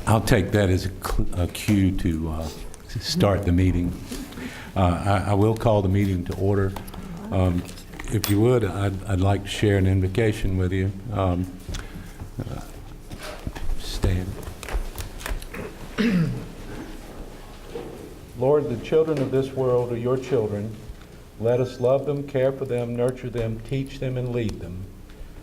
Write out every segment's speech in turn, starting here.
I'll take that as a cue to start the meeting. I will call the meeting to order. If you would, I'd like to share an invocation with you. Stand. Lord, the children of this world are your children. Let us love them, care for them, nurture them, teach them, and lead them.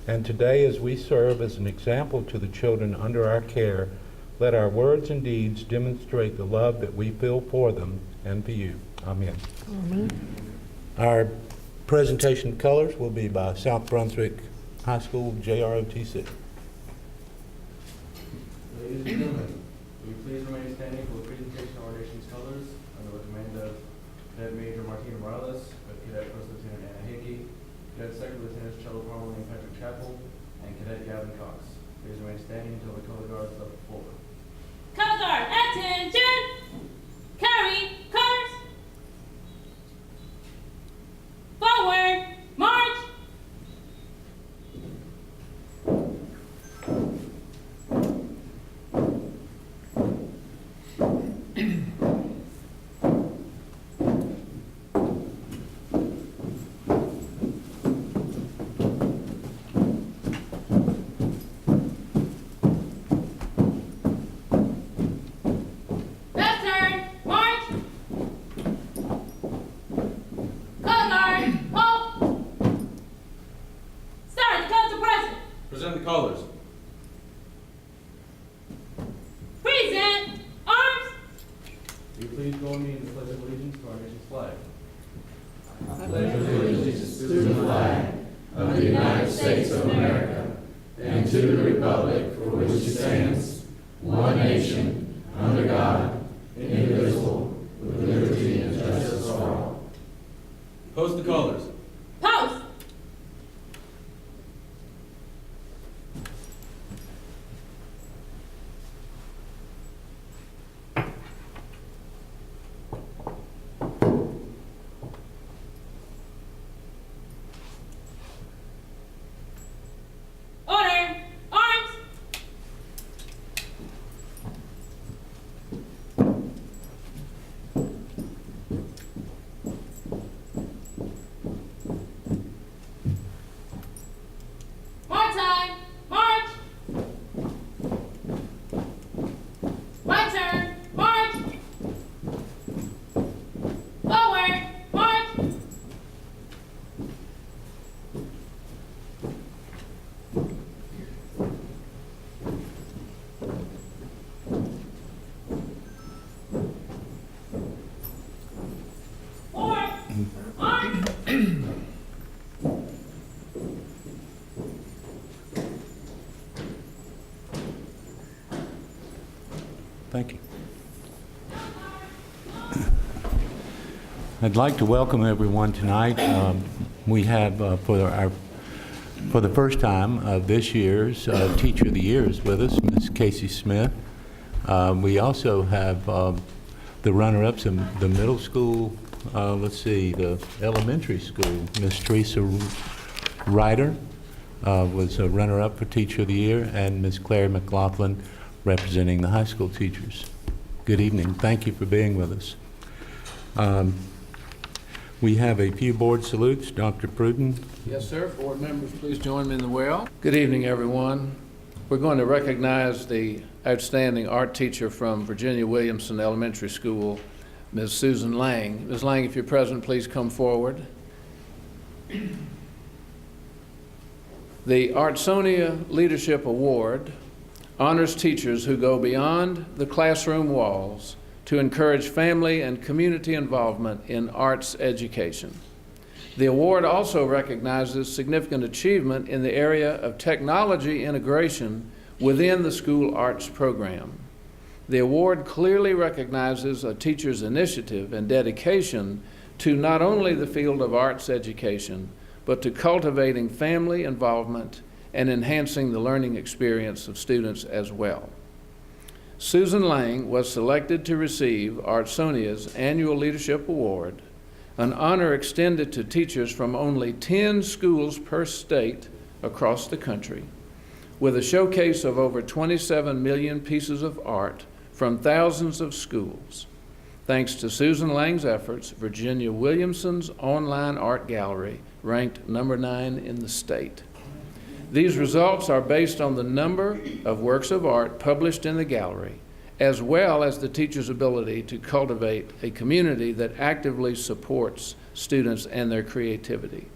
And today, as we serve as an example to the children under our care, let our words and deeds demonstrate the love that we feel for them and for you. Amen. Amen. Our presentation of colors will be by South Brunswick High School, JROTC. Ladies and gentlemen, will you please remain standing for the presentation of our nation's colors under the command of Cadet Major Martina Morales, with Cadet First Lieutenant Anna Hickey, Cadet Second Lieutenant Cello Parmalee and Patrick Chappell, and Cadet Gavin Cox. Please remain standing until the color guard is left forward. Color guard, attention! Carry colors. Forward, march! Colors. Present arms. Will you please join me in the Pledge of Allegiance to our nation's flag? I pledge allegiance to the flag of the United States of America and to the republic for which it stands, one nation, under God, indivisible, with liberty and justice for all. Post the colors. Post. Order. Arms. March time. March. My turn. March. Forward. March. Forward. Arms. Thank you. I'd like to welcome everyone tonight. We have for the first time this year's Teacher of the Year is with us, Ms. Casey Smith. We also have the runner-ups in the middle school. The elementary school, Ms. Teresa Ryder was a runner-up for Teacher of the Year, and Ms. Claire McLaughlin representing the high school teachers. Good evening. Thank you for being with us. We have a few board salutes. Dr. Pruden. Yes, sir. Board members, please join me in the well. Good evening, everyone. We're going to recognize the outstanding art teacher from Virginia Williamson Elementary School, Ms. Susan Lang. Ms. Lang, if you're present, please come forward. The Artsonia Leadership Award honors teachers who go beyond the classroom walls to encourage family and community involvement in arts education. The award also recognizes significant achievement in the area of technology integration within the school arts program. The award clearly recognizes a teacher's initiative and dedication to not only the field of arts education, but to cultivating family involvement and enhancing the learning experience of students as well. Susan Lang was selected to receive Artsonia's Annual Leadership Award, an honor extended to teachers from only 10 schools per state across the country. with a showcase of over 27 million pieces of art from thousands of schools. Thanks to Susan Lang's efforts, Virginia Williamson's online art gallery ranked number 9 in the state. These results are based on the number of works of art published in the gallery, as well as the teacher's ability to cultivate a community that actively supports students and their creativity.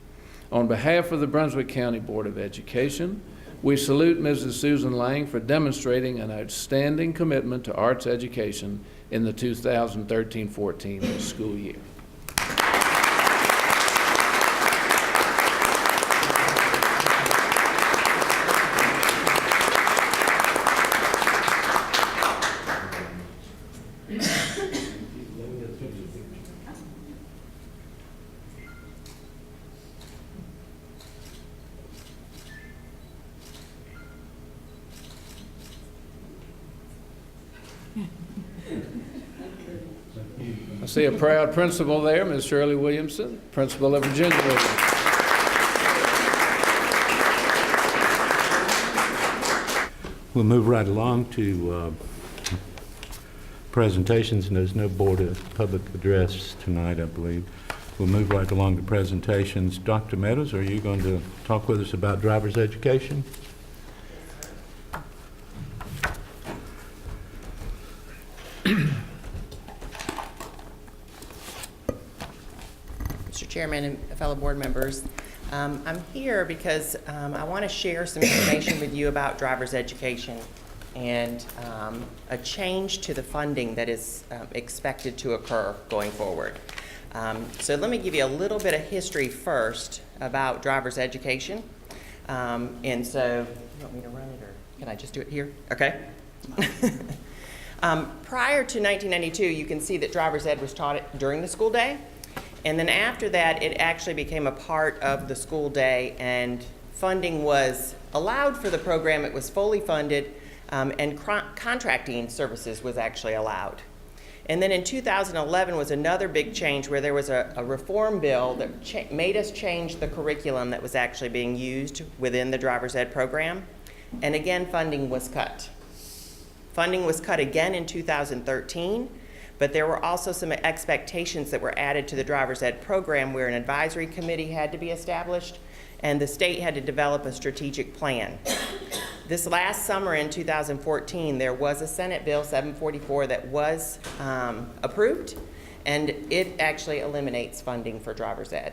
On behalf of the Brunswick County Board of Education, we salute Mrs. Susan Lang for demonstrating an outstanding commitment to arts education in the 2013-14 school year. I see a proud principal there, Ms. Shirley Williamson, principal of Virginia Williamson. We'll move right along to presentations, and there's no board of public address tonight, I believe. We'll move right along to presentations. Dr. Meadows, are you going to talk with us about driver's education? Mr. Chairman and fellow board members, I'm here because I want to share some information with you about driver's education and a change to the funding that is expected to occur going forward. So let me give you a little bit of history first about driver's education. And so, you want me to run it, or can I just do it here? Okay. Prior to 1992, you can see that driver's ed was taught during the school day. And then after that, it actually became a part of the school day, and funding was allowed for the program. It was fully funded, and contracting services was actually allowed. And then in 2011 was another big change where there was a reform bill that made us change the curriculum that was actually being used within the driver's ed program. And again, funding was cut. Funding was cut again in 2013. But there were also some expectations that were added to the driver's ed program where an advisory committee had to be established and the state had to develop a strategic plan. This last summer in 2014, there was a Senate Bill 744 that was approved, and it actually eliminates funding for driver's ed.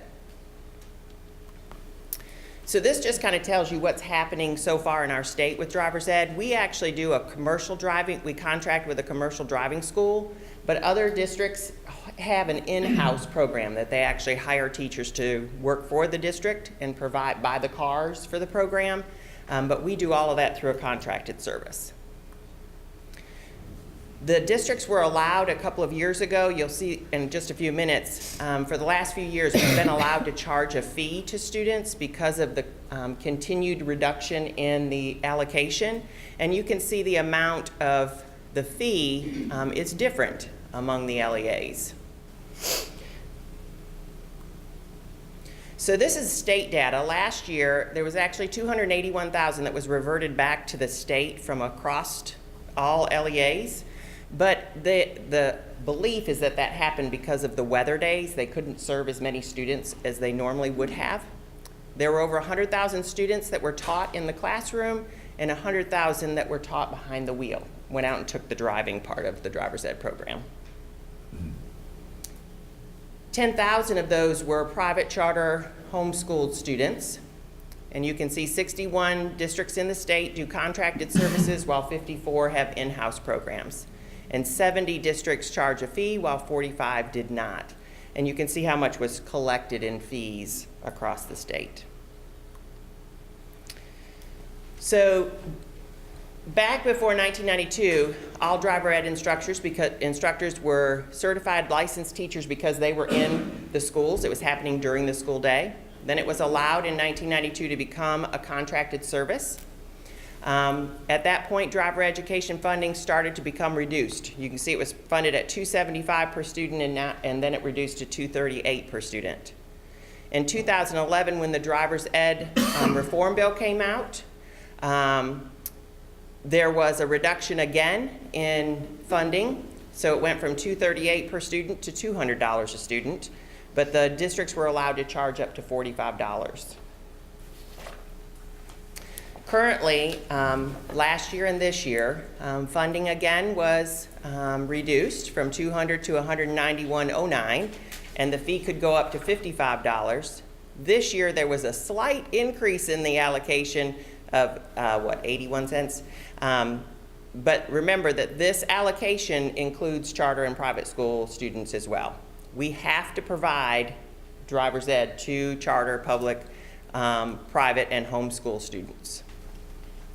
So this just kind of tells you what's happening so far in our state with driver's ed. We actually do a commercial driving, we contract with a commercial driving school, but other districts have an in-house program that they actually hire teachers to work for the district and buy the cars for the program, but we do all of that through a contracted service. The districts were allowed a couple of years ago, you'll see in just a few minutes, for the last few years we've been allowed to charge a fee to students because of the continued reduction in the allocation. And you can see the amount of the fee is different among the LEAs. So this is state data. Last year there was actually 281,000 that was reverted back to the state from across all LEAs. But the belief is that that happened because of the weather days. They couldn't serve as many students as they normally would have. There were over 100,000 students that were taught in the classroom and 100,000 that were taught behind the wheel, went out and took the driving part of the driver's ed program. 10,000 of those were private charter homeschooled students. And you can see 61 districts in the state do contracted services while 54 have in-house programs. And 70 districts charge a fee while 45 did not. And you can see how much was collected in fees across the state. So back before 1992, all driver ed instructors were certified licensed teachers because they were in the schools. It was happening during the school day. Then it was allowed in 1992 to become a contracted service. At that point, driver education funding started to become reduced. You can see it was funded at $275 per student, and then it reduced to $238 per student. In 2011, when the driver's ed reform bill came out, There was a reduction again in funding, so it went from $238 per student to $200 a student, but the districts were allowed to charge up to $45. Currently, last year and this year, funding again was reduced from $200 to $191.09, and the fee could go up to $55. This year, there was a slight increase in the allocation of, 81 cents? But remember that this allocation includes charter and private school students as well. We have to provide driver's ed to charter, public, private, and homeschool students.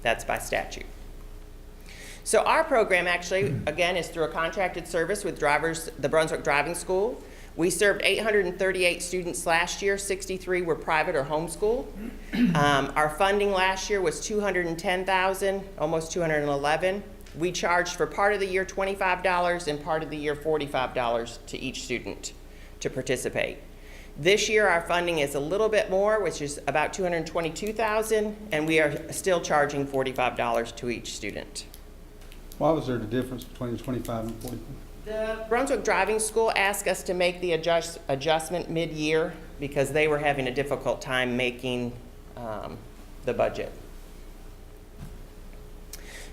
That's by statute. So our program actually, again, is through a contracted service with the Brunswick Driving School. We served 838 students last year. 63 were private or homeschool. Our funding last year was $210,000, almost $211,000. We charged for part of the year $25 and part of the year $45 to each student to participate. This year, our funding is a little bit more, which is about $222,000, and we are still charging $45 to each student. Why was there the difference between 25 and 40? The Brunswick Driving School asked us to make the adjustment mid-year because they were having a difficult time making the budget.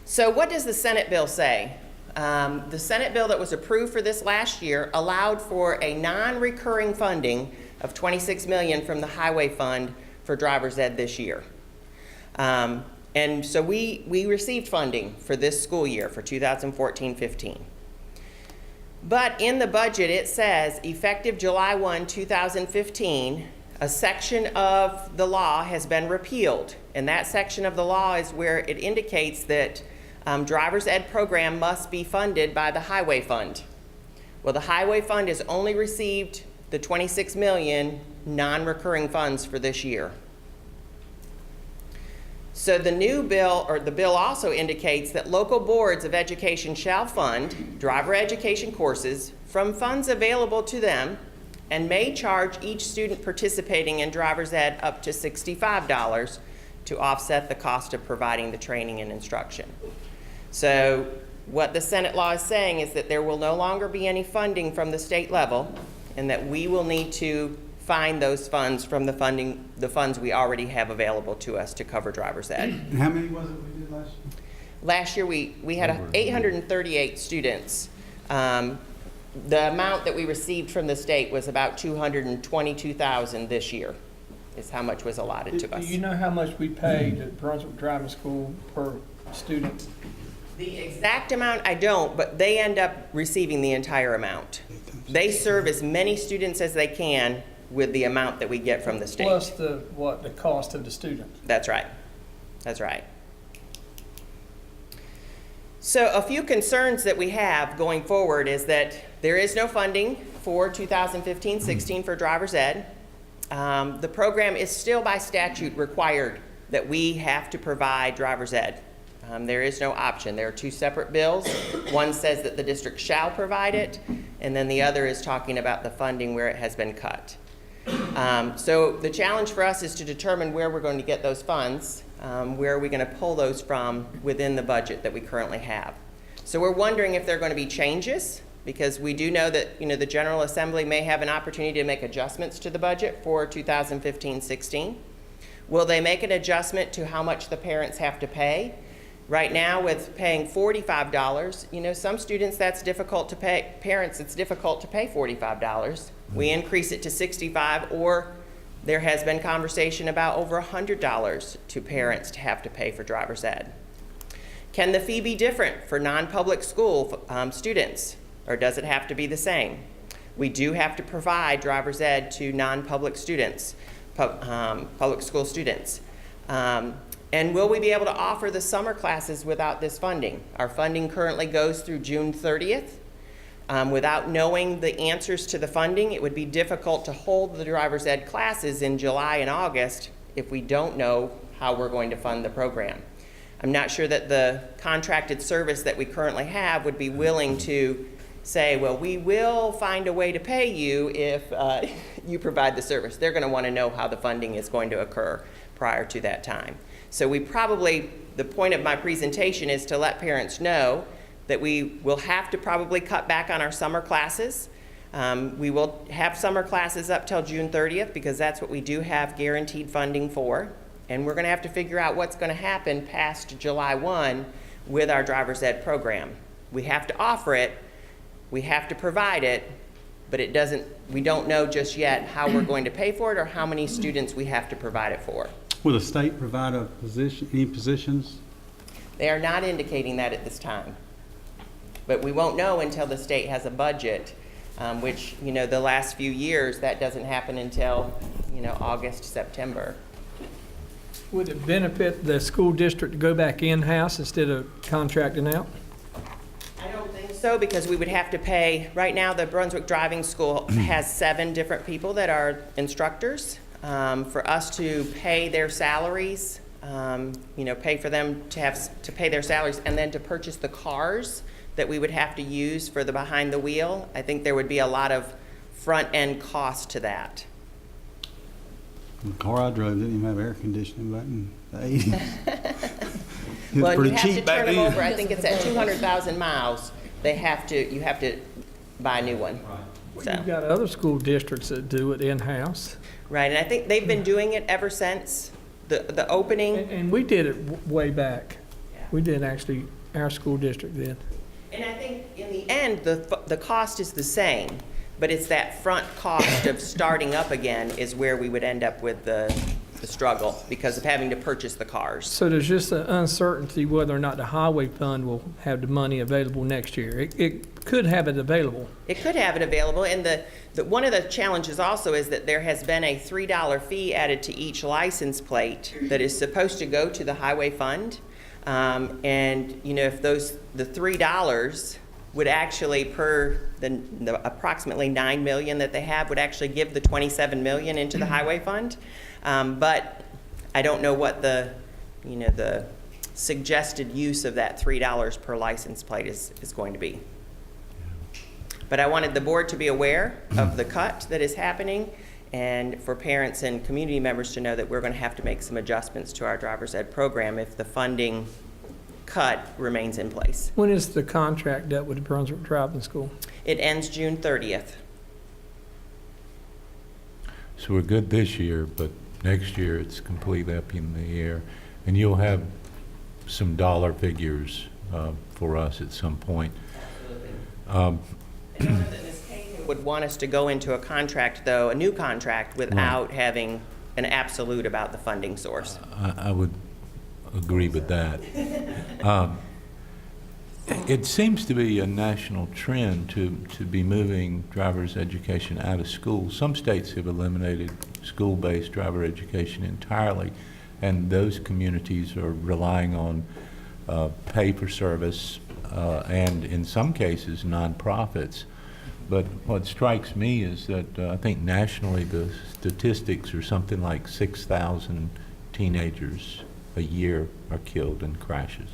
So what does the Senate bill say? The Senate bill that was approved for this last year allowed for a non-recurring funding of $26 million from the Highway Fund for driver's ed this year. And so we received funding for this school year for 2014-15. But in the budget, it says, effective July 1, 2015, a section of the law has been repealed. And that section of the law is where it indicates that driver's ed program must be funded by the Highway Fund. Well, the Highway Fund has only received the $26 million non-recurring funds for this year. So the new bill, or the bill also indicates that local boards of education shall fund driver education courses from funds available to them and may charge each student participating in driver's ed up to $65 to offset the cost of providing the training and instruction. So what the Senate law is saying is that there will no longer be any funding from the state level and that we will need to find those funds from the funds we already have available to us to cover driver's ed. And how many was it we did last year? Last year we had 838 students. The amount that we received from the state was about $222,000 this year, is how much was allotted to us. Do you know how much we paid at Brunswick Driving School per student? The exact amount I don't, but they end up receiving the entire amount. They serve as many students as they can with the amount that we get from the state. Plus the cost of the student? That's right. That's right. So a few concerns that we have going forward is that there is no funding for 2015-16 for driver's ed. The program is still by statute required that we have to provide driver's ed. There is no option. There are two separate bills. One says that the district shall provide it, and then the other is talking about the funding where it has been cut. So the challenge for us is to determine where we're going to get those funds. Where are we going to pull those from within the budget that we currently have? So we're wondering if there are going to be changes, because we do know that the General Assembly may have an opportunity to make adjustments to the budget for 2015-16. Will they make an adjustment to how much the parents have to pay? Right now, with paying $45, some students that's difficult to pay. Parents, it's difficult to pay $45. We increase it to $65, or there has been conversation about over $100 to parents to have to pay for driver's ed. Can the fee be different for non-public school students, or does it have to be the same? We do have to provide driver's ed to non-public students, public school students. And will we be able to offer the summer classes without this funding? Our funding currently goes through June 30th. Without knowing the answers to the funding, it would be difficult to hold the driver's ed classes in July and August if we don't know how we're going to fund the program. I'm not sure that the contracted service that we currently have would be willing to say, well, we will find a way to pay you if you provide the service. They're going to want to know how the funding is going to occur prior to that time. So we probably, the point of my presentation is to let parents know that we will have to probably cut back on our summer classes. We will have summer classes up till June 30th because that's what we do have guaranteed funding for. And we're going to have to figure out what's going to happen past July 1 with our driver's ed program. We have to offer it, we have to provide it, but we don't know just yet how we're going to pay for it or how many students we have to provide it for. Will the state provide any positions? They are not indicating that at this time. But we won't know until the state has a budget, which, the last few years, that doesn't happen until, August, September. Would it benefit the school district to go back in-house instead of contracting out? I don't think so, because we would have to pay, right now, the Brunswick Driving School has 7 different people that are instructors. For us to pay their salaries, pay for them to pay their salaries and then to purchase the cars that we would have to use for the behind the wheel, I think there would be a lot of front-end cost to that. The car I drove didn't even have air conditioning back in the 80s. It was Well, and pretty you have to cheap back turn them over, then. I think it's at 200,000 miles, you have to buy a new one. So, You've got other school districts that do it in-house. right, and I think they've been doing it ever since the opening. And we did it way back. Yeah. We did actually, our school district did. And I think in the end, the cost is the same, but it's that front cost of starting up again is where we would end up with the struggle because of having to purchase the cars. So there's just an uncertainty whether or not the highway fund will have the money available next year. It could have it available. It could have it available, and one of the challenges also is that there has been a $3 fee added to each license plate that is supposed to go to the highway fund. And if the $3 would actually, per the approximately $9 million that they have, would actually give the $27 million into the highway fund. But I don't know what the suggested use of that $3 per license plate is going to be. But I wanted the board to be aware of the cut that is happening and for parents and community members to know that we're going to have to make some adjustments to our driver's ed program if the funding cut remains in place. When is the contract up with the Brunswick Driving School? It ends June 30th. So we're good this year, but next year it's completely up in the air. And you'll have some dollar figures for us at some point. I know that Ms. Kane would want us to go into a contract, though, a new contract, without having an absolute about the funding source. I would agree with that. It seems to be a national trend to be moving driver's education out of school. Some states have eliminated school-based driver education entirely, and those communities are relying on pay-for-service and, in some cases, nonprofits. But what strikes me is that I think nationally the statistics are something like 6,000 teenagers a year are killed in crashes.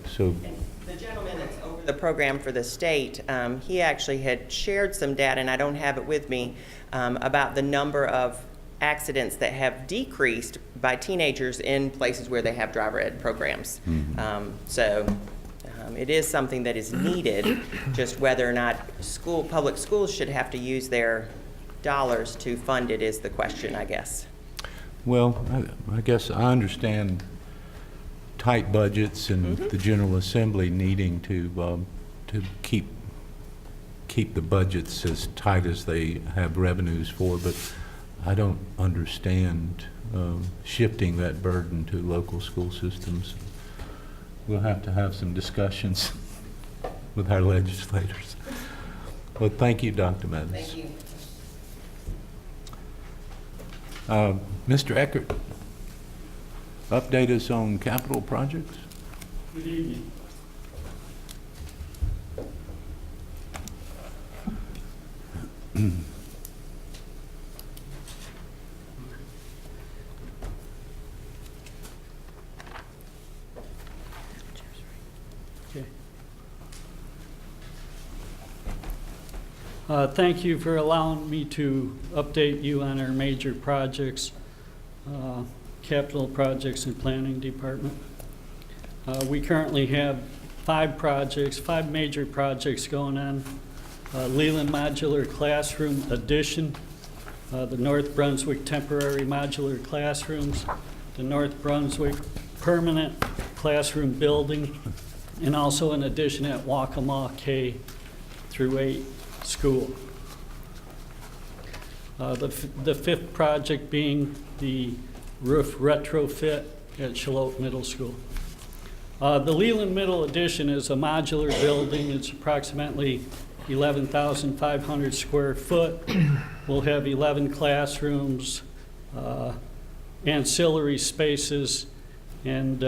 So And the gentleman that's over the program for the state, he actually had shared some data, and I don't have it with me, about the number of accidents that have decreased by teenagers in places where they have driver ed programs. It is something that is needed, just whether or not public schools should have to use their dollars to fund it is the question, I guess. well, I guess I understand tight budgets and the General Assembly needing to keep the budgets as tight as they have revenues for, but I don't understand shifting that burden to local school systems. We'll have to have some discussions with our legislators. Well, thank you, Dr. Madden. Thank you. Mr. Eckert, update us on capital projects. Good evening. Thank you for allowing me to update you on our major projects. Capital Projects and Planning Department. We currently have 5 major projects going on. Leland Modular Classroom Addition, the North Brunswick Temporary Modular Classrooms, the North Brunswick Permanent Classroom Building, and also an addition at Waccamaw K through 8 school. The 5th project being the roof retrofit at Shallotte Middle School. The Leland Middle Addition is a modular building. It's approximately 11,500 square foot. We'll have 11 classrooms, ancillary spaces, and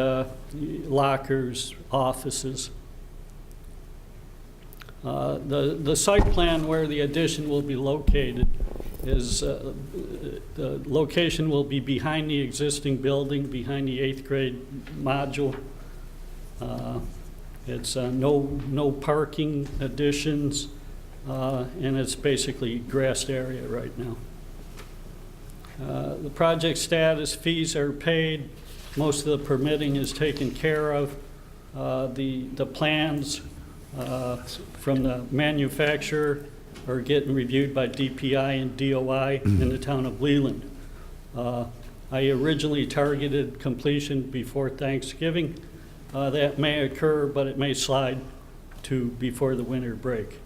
lockers, offices. The site plan where the addition will be located is, the location will be behind the existing building, behind the 8th grade module. It's no parking additions, and it's basically grassed area right now. The project status, fees are paid. Most of the permitting is taken care of. The plans from the manufacturer are getting reviewed by DPI and DOI in the town of Leland. I originally targeted completion before Thanksgiving. That may occur, but it may slide to before the winter break.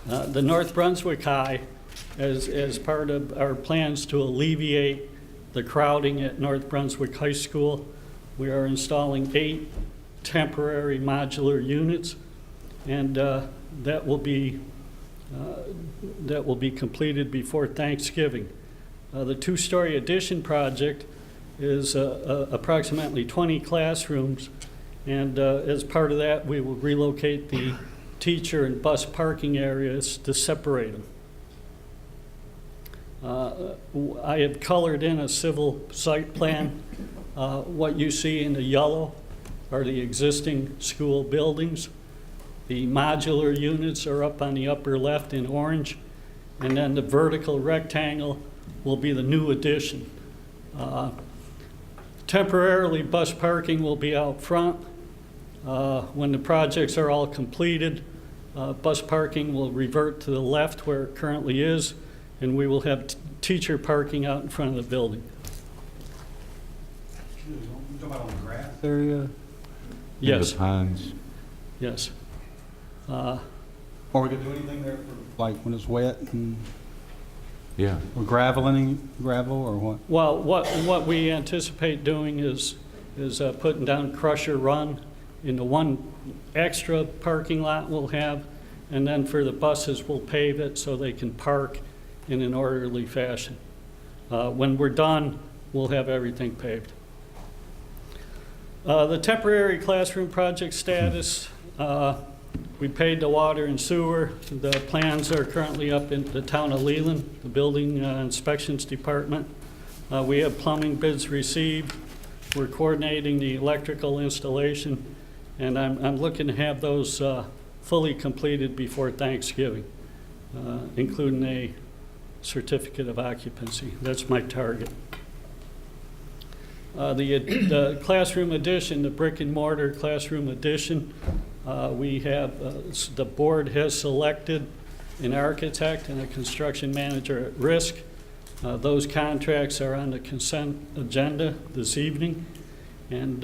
The North Brunswick High, as part of our plans to alleviate the crowding at North Brunswick High School, we are installing 8 temporary modular units, and that will be completed before Thanksgiving. The 2-story addition project is approximately 20 classrooms, and as part of that, we will relocate the teacher and bus parking areas to separate them. I have colored in a civil site plan. What you see in the yellow are the existing school buildings. The modular units are up on the upper left in orange, and then the vertical rectangle will be the new addition. Temporarily, bus parking will be out front. When the projects are all completed, bus parking will revert to the left where it currently is, and we will have teacher parking out in front of the building. You talking about on the grass area? In Yes, the pines. yes. Or we could do anything there for, like, when it's wet and, Yeah. or gravel or what? Well, what we anticipate doing is putting down Crusher Run in the one extra parking lot we'll have, and then for the buses, we'll pave it so they can park in an orderly fashion. When we're done, we'll have everything paved. The temporary classroom project status, we paid the water and sewer. The plans are currently up in the town of Leland, the building inspections department. We have plumbing bids received. We're coordinating the electrical installation, and I'm looking to have those fully completed before Thanksgiving, including a certificate of occupancy. That's my target. The classroom addition, the brick and mortar classroom addition, we have, the board has selected an architect and a construction manager at risk. Those contracts are on the consent agenda this evening, and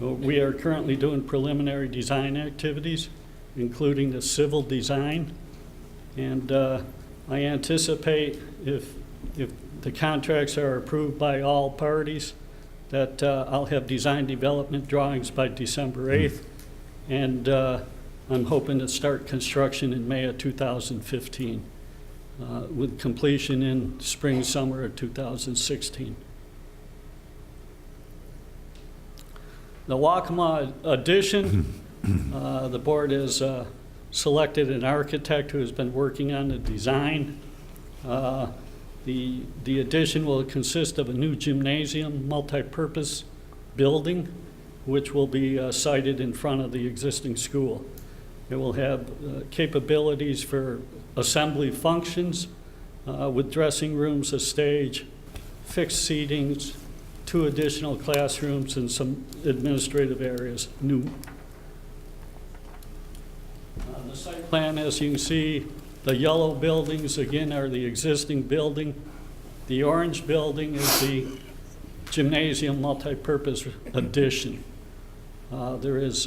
we are currently doing preliminary design activities, including the civil design. And I anticipate if the contracts are approved by all parties, that I'll have design development drawings by December 8th, and I'm hoping to start construction in May of 2015, with completion in spring, summer of 2016. The Waccamaw addition, the board has selected an architect who has been working on the design. The addition will consist of a new gymnasium, multi-purpose building, which will be sited in front of the existing school. It will have capabilities for assembly functions with dressing rooms, a stage, fixed seatings, 2 additional classrooms, and some administrative areas new. The site plan, as you can see, the yellow buildings, again, are the existing building. The orange building is the gymnasium multipurpose addition. There is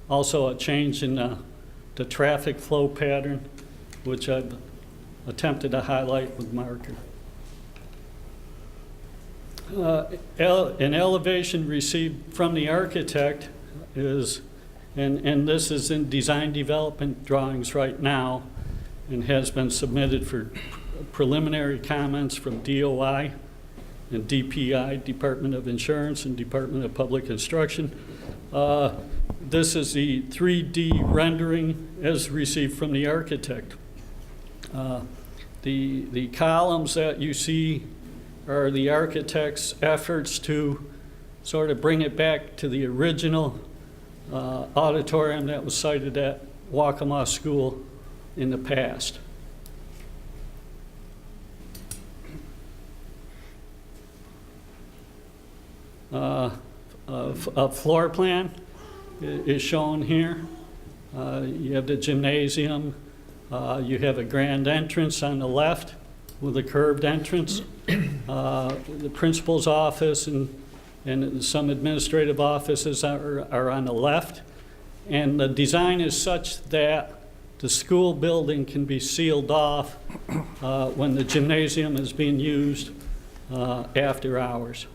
also a change in the traffic flow pattern, which I've attempted to highlight with marker. An elevation received from the architect is, and this is in design development drawings right now, and has been submitted for preliminary comments from DOI and DPI, Department of Insurance, and Department of Public Instruction. This is the 3D rendering as received from the architect. The columns that you see are the architect's efforts to sort of bring it back to the original auditorium that was sited at Waccamaw School in the past. A floor plan is shown here. You have the gymnasium. You have a grand entrance on the left with a curved entrance. The principal's office and some administrative offices are on the left. And the design is such that the school building can be sealed off when the gymnasium is being used after hours.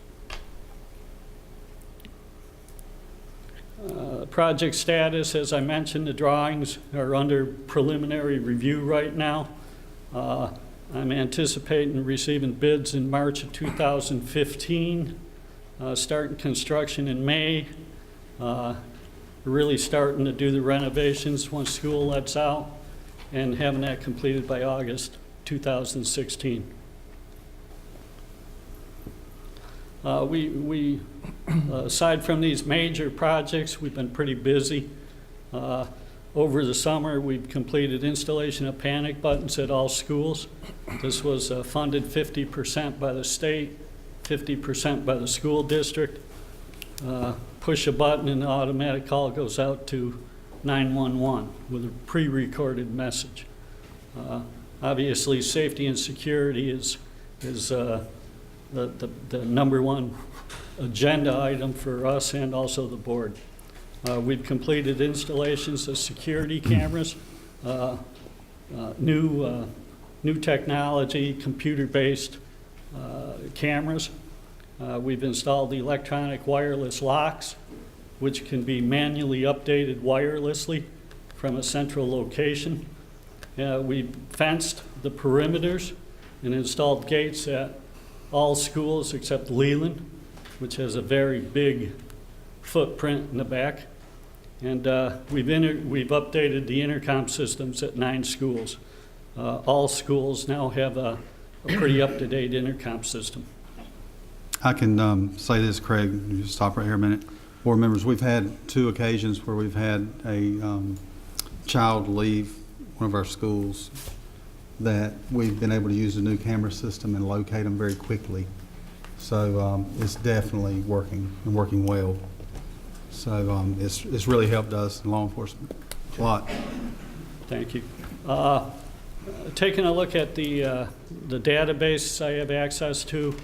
Project status, as I mentioned, the drawings are under preliminary review right now. I'm anticipating receiving bids in March of 2015, starting construction in May, really starting to do the renovations once school lets out, and having that completed by August 2016. We aside from these major projects, we've been pretty busy. Over the summer, we've completed installation of panic buttons at all schools. This was funded 50% by the state, 50% by the school district. Push a button and the automatic call goes out to 911 with a pre-recorded message. Obviously, safety and security is the number one agenda item for us and also the board. We've completed installations of security cameras, new technology, computer-based cameras. We've installed the electronic wireless locks, which can be manually updated wirelessly from a central location. We fenced the perimeters and installed gates at all schools except Leland, which has a very big footprint in the back. And we've updated the intercom systems at 9 schools. All schools now have a pretty up-to-date intercom system. I can say this, Craig, you just stop right here a minute. Board members, we've had 2 occasions where we've had a child leave one of our schools that we've been able to use the new camera system and locate them very quickly. So it's definitely working and working well. So it's really helped us in law enforcement a lot. Thank you. Taking a look at the database I have access to,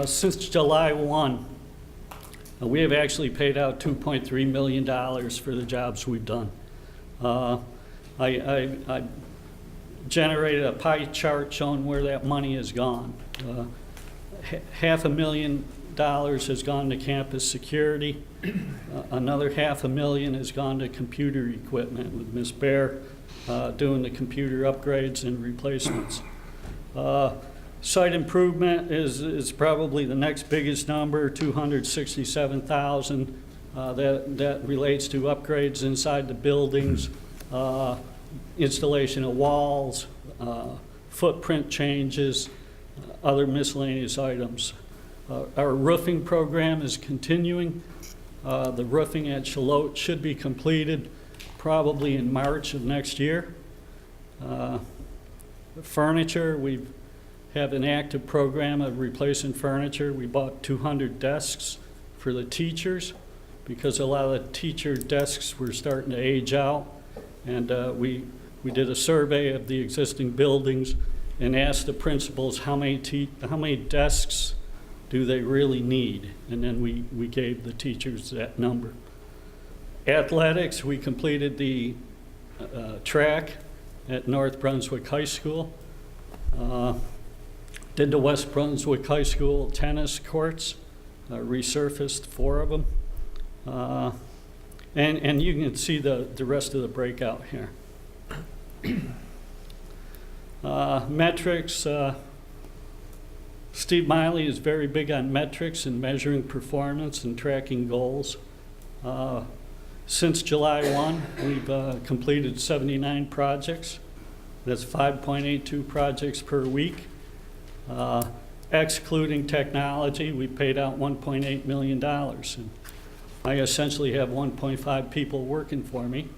since July 1, we have actually paid out $2.3 million for the jobs we've done. I generated a pie chart showing where that money has gone. $500,000 has gone to campus security. Another $500,000 has gone to computer equipment with Ms. Bear doing the computer upgrades and replacements. Site improvement is probably the next biggest number, $267,000. That relates to upgrades inside the buildings, installation of walls, footprint changes, other miscellaneous items. Our roofing program is continuing. The roofing at Shallotte should be completed probably in March of next year. Furniture, we've have an active program of replacing furniture. We bought 200 desks for the teachers because a lot of the teacher desks were starting to age out. And we did a survey of the existing buildings and asked the principals how many desks do they really need, and then we gave the teachers that number. Athletics, we completed the track at North Brunswick High School. Did the West Brunswick High School tennis courts, resurfaced 4 of them. And you can see the rest of the breakout here. Metrics, Steve Miley is very big on metrics and measuring performance and tracking goals. Since July 1, we've completed 79 projects. That's 5.82 projects per week. Excluding technology, we paid out $1.8 million. And I essentially have 1.5 people working for me.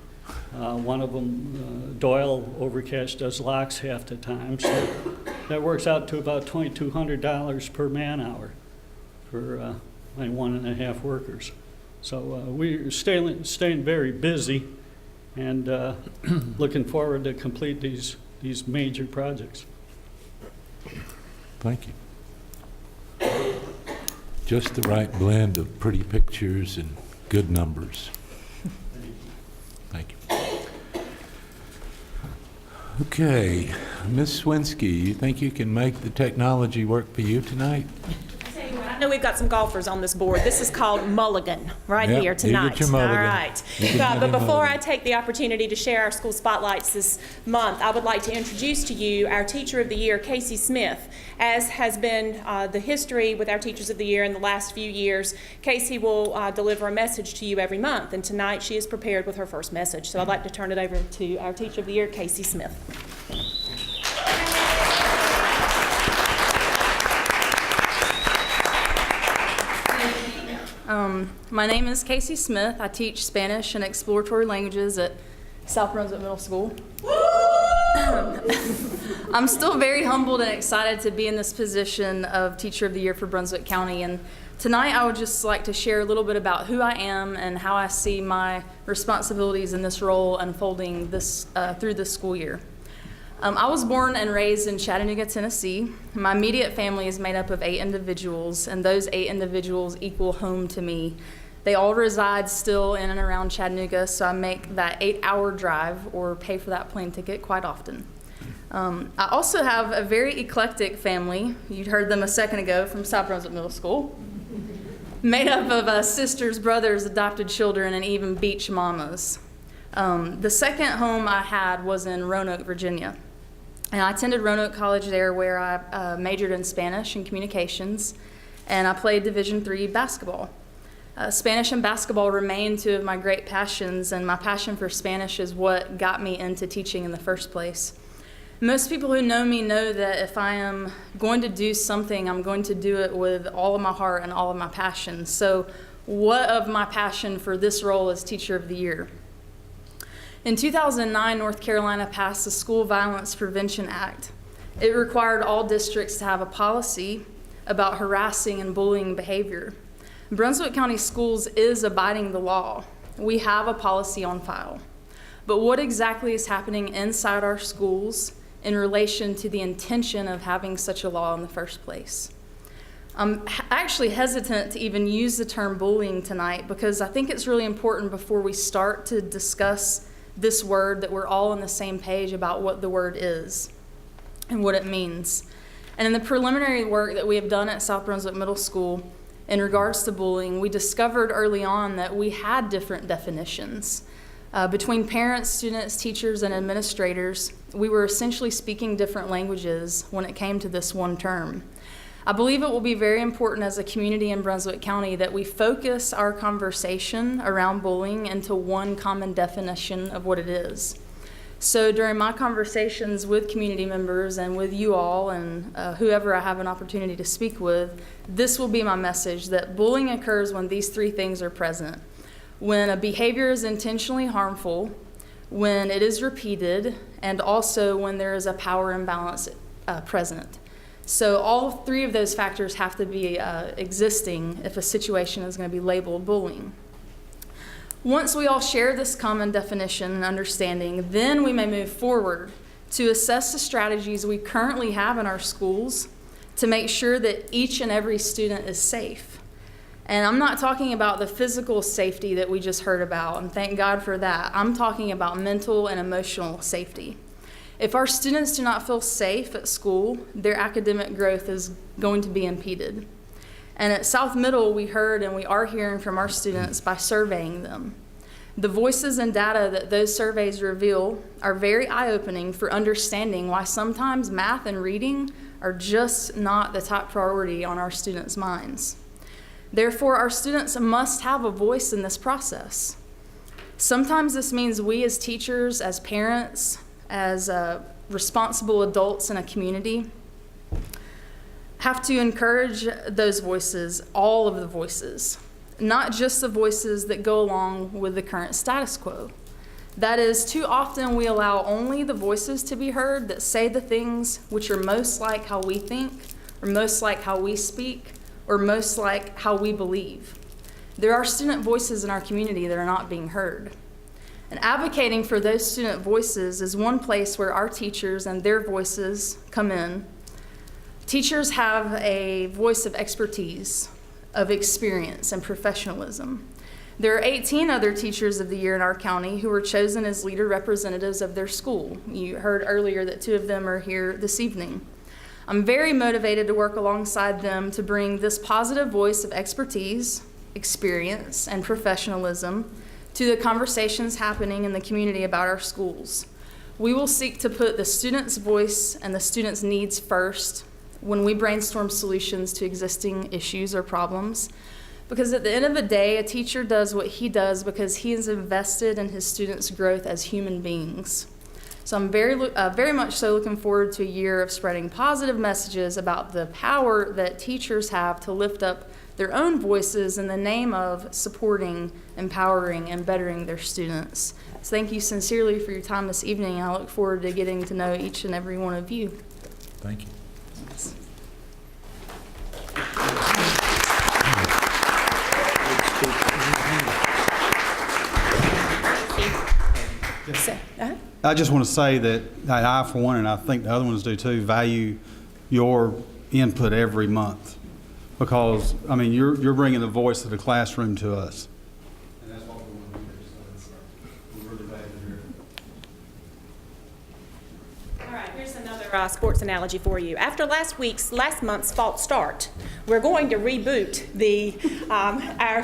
One of them, Doyle Overcash, does locks half the time. So that works out to about $2,200 per man hour for my 1.5 workers. So we're staying very busy and looking forward to complete these major projects. Thank you. Just the right blend of pretty pictures and good numbers. Thank you. Okay, Ms. Swinsky, you think you can make the technology work for you tonight? I know we've got some golfers on this board. This is called Mulligan right Yep, here you get tonight. your mulligan. All right. You can get But a before mulligan. I take the opportunity to share our school spotlights this month, I would like to introduce to you our Teacher of the Year, Casey Smith. As has been the history with our Teachers of the Year in the last few years, Casey will deliver a message to you every month, and tonight she is prepared with her first message. So I'd like to turn it over to our Teacher of the Year, Casey Smith. My name is Casey Smith. I teach Spanish and exploratory languages at South Brunswick Middle School. I'm still very humbled and excited to be in this position of Teacher of the Year for Brunswick County. And tonight I would just like to share a little bit about who I am and how I see my responsibilities in this role unfolding through this school year. I was born and raised in Chattanooga, Tennessee. My immediate family is made up of 8 individuals, and those 8 individuals equal home to me. They all reside still in and around Chattanooga, so I make that 8-hour drive or pay for that plane ticket quite often. I also have a very eclectic family. You'd heard them a second ago from South Brunswick Middle School, made up of sisters, brothers, adopted children, and even beach mamas. The second home I had was in Roanoke, Virginia. And I attended Roanoke College there, where I majored in Spanish and communications, and I played Division III basketball. Spanish and basketball remain 2 of my great passions, and my passion for Spanish is what got me into teaching in the first place. Most people who know me know that if I am going to do something, I'm going to do it with all of my heart and all of my passion. So what of my passion for this role as Teacher of the Year? In 2009, North Carolina passed the School Violence Prevention Act. It required all districts to have a policy about harassing and bullying behavior. Brunswick County Schools is abiding the law. We have a policy on file. But what exactly is happening inside our schools in relation to the intention of having such a law in the first place? I'm actually hesitant to even use the term bullying tonight because I think it's really important before we start to discuss this word that we're all on the same page about what the word is and what it means. And in the preliminary work that we have done at South Brunswick Middle School in regards to bullying, we discovered early on that we had different definitions. Between parents, students, teachers, and administrators, we were essentially speaking different languages when it came to this one term. I believe it will be very important as a community in Brunswick County that we focus our conversation around bullying into one common definition of what it is. So during my conversations with community members and with you all and whoever I have an opportunity to speak with, this will be my message, that bullying occurs when these 3 things are present. When a behavior is intentionally harmful, when it is repeated, and also when there is a power imbalance present. So all three of those factors have to be existing if a situation is going to be labeled bullying. Once we all share this common definition and understanding, then we may move forward to assess the strategies we currently have in our schools to make sure that each and every student is safe. And I'm not talking about the physical safety that we just heard about, and thank God for that. I'm talking about mental and emotional safety. If our students do not feel safe at school, their academic growth is going to be impeded. And at South Middle, we heard and we are hearing from our students by surveying them. The voices and data that those surveys reveal are very eye-opening for understanding why sometimes math and reading are just not the top priority on our students' minds. Therefore, our students must have a voice in this process. Sometimes this means we as teachers, as parents, as responsible adults in a community, have to encourage those voices, all of the voices, not just the voices that go along with the current status quo. That is, too often we allow only the voices to be heard that say the things which are most like how we think, or most like how we speak, or most like how we believe. There are student voices in our community that are not being heard. And advocating for those student voices is one place where our teachers and their voices come in. Teachers have a voice of expertise, of experience, and professionalism. There are 18 other Teachers of the Year in our county who were chosen as leader representatives of their school. You heard earlier that 2 of them are here this evening. I'm very motivated to work alongside them to bring this positive voice of expertise, experience, and professionalism to the conversations happening in the community about our schools. We will seek to put the student's voice and the student's needs first when we brainstorm solutions to existing issues or problems. Because at the end of the day, a teacher does what he does because he is invested in his students' growth as human beings. So I'm very much so looking forward to a year of spreading positive messages about the power that teachers have to lift up their own voices in the name of supporting, empowering, and bettering their students. So thank you sincerely for your time this evening. I look forward to getting to know each and every one of you. Thank you. I just want to say that I, for one, and I think the other ones do too, value your input every month. Because, I mean, you're bringing the voice of the classroom to us. And that's what we want to do here, so we're really glad you're here. All right, here's another sports analogy for you. After last month's false start, we're going to reboot our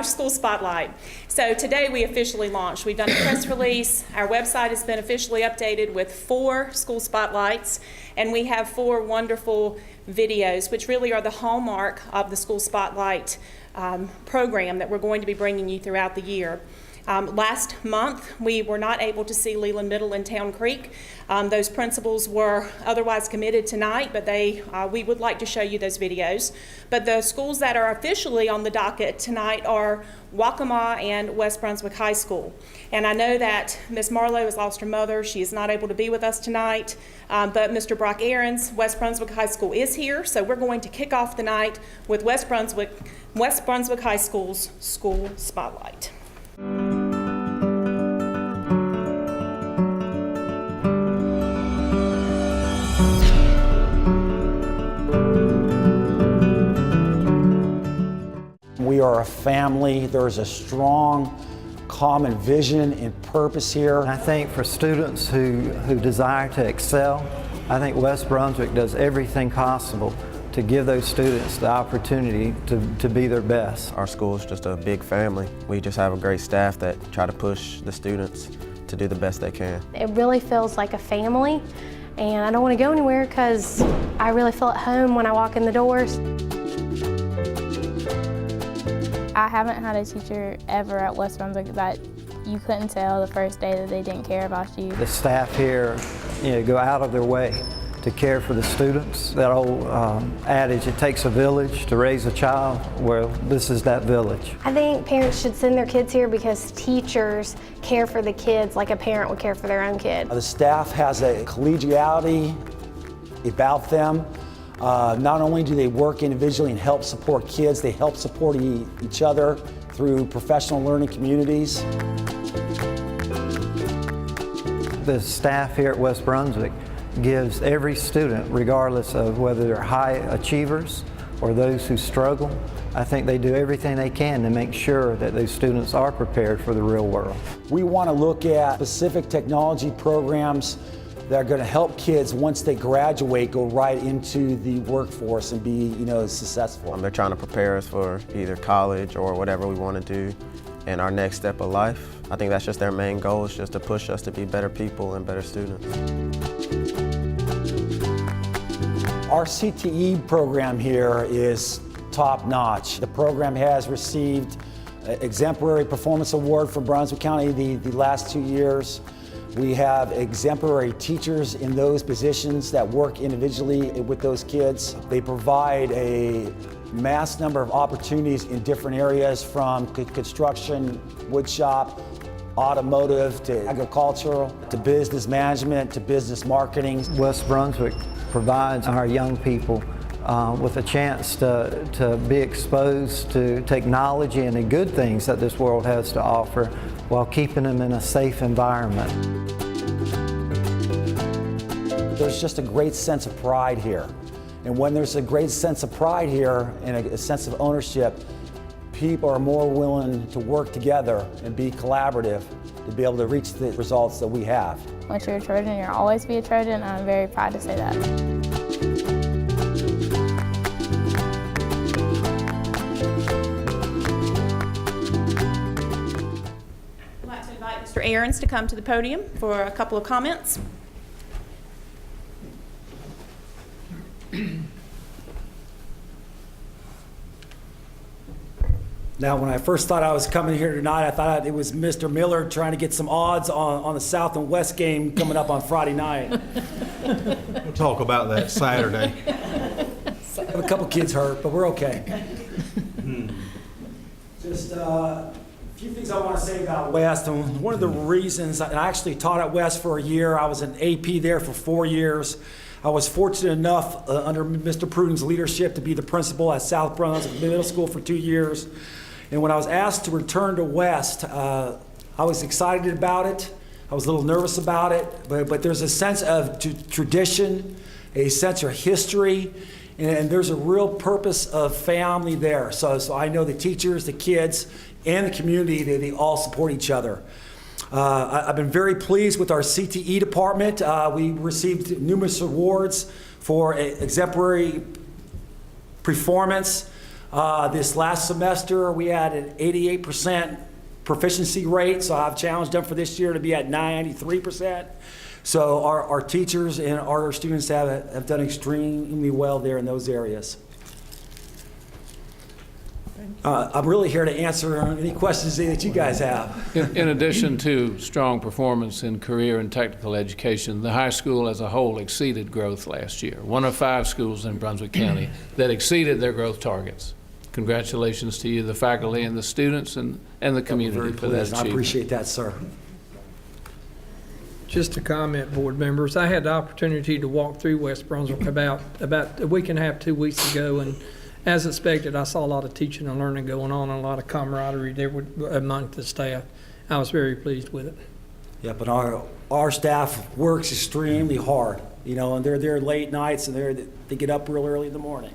school spotlight. So today we officially launched. We've done a press release. Our website has been officially updated with 4 school spotlights, and we have 4 wonderful videos, which really are the hallmark of the school spotlight program that we're going to be bringing you throughout the year. Last month, we were not able to see Leland Middle and Town Creek. Those principals were otherwise committed tonight, but we would like to show you those videos. But the schools that are officially on the docket tonight are Waccamaw and West Brunswick High School. And I know that Ms. Marlowe has lost her mother. She is not able to be with us tonight. But Mr. Brock Aarons, West Brunswick High School, is here. So we're going to kick off the night with West Brunswick High School's School Spotlight. We are a family. There's a strong common vision and purpose here. I think for students who desire to excel, I think West Brunswick does everything possible to give those students the opportunity to be their best. Our school is just a big family. We just have a great staff that try to push the students to do the best they can. It really feels like a family, and I don't want to go anywhere because I really feel at home when I walk in the doors. I haven't had a teacher ever at West Brunswick that you couldn't tell the first day that they didn't care about you. The staff here, go out of their way to care for the students. That old adage, it takes a village to raise a child, well, this is that village. I think parents should send their kids here because teachers care for the kids like a parent would care for their own kid. The staff has a collegiality about them. Not only do they work individually and help support kids, they help support each other through professional learning communities. The staff here at West Brunswick gives every student, regardless of whether they're high achievers or those who struggle, I think they do everything they can to make sure that those students are prepared for the real world. We want to look at specific technology programs that are going to help kids once they graduate go right into the workforce and be, successful. They're trying to prepare us for either college or whatever we want to do in our next step of life. I think that's just their main goal, is just to push us to be better people and better students. Our CTE program here is top-notch. The program has received an Exemplary Performance Award from Brunswick County the last 2 years. We have exemplary teachers in those positions that work individually with those kids. They provide a mass number of opportunities in different areas, from construction, wood shop, automotive, to agricultural, to business management, to business marketing. West Brunswick provides our young people with a chance to be exposed to technology and the good things that this world has to offer, while keeping them in a safe environment. There's just a great sense of pride here. And when there's a great sense of pride here and a sense of ownership, people are more willing to work together and be collaborative to be able to reach the results that we have. Once you're a Trojan, you'll always be a Trojan, and I'm very proud to say that. I'd like to invite Mr. Ahrens to come to the podium for a couple of comments. Now, when I first thought I was coming here tonight, I thought it was Mr. Miller trying to get some odds on the South and West game coming up on Friday night. We'll talk about that Saturday. I have a couple kids hurt, but we're okay. Just a few things I want to say about West. And one of the reasons, I actually taught at West for a year. I was an AP there for 4 years. I was fortunate enough under Mr. Pruden's leadership to be the principal at South Brunswick Middle School for 2 years. And when I was asked to return to West, I was excited about it. I was a little nervous about it, but there's a sense of tradition, a sense of history, and there's a real purpose of family there. So I know the teachers, the kids, and the community, they all support each other. I've been very pleased with our CTE department. We received numerous awards for exemplary performance. This last semester, we had an 88% proficiency rate, so I've challenged them for this year to be at 93%. So our teachers and our students have done extremely well there in those areas. I'm really here to answer any questions that you guys have. In addition to strong performance in career and technical education, the high school as a whole exceeded growth last year. One of 5 schools in Brunswick County that exceeded their growth targets. Congratulations to you, the faculty and the students and the community for that achievement. I appreciate that, sir. Just a comment, board members. I had the opportunity to walk through West Brunswick about a week and a half, 2 weeks ago, and as expected, I saw a lot of teaching and learning going on and a lot of camaraderie there among the staff. I was very pleased with it. Yeah, but our staff works extremely hard, and they're there late nights, and they get up real early in the morning.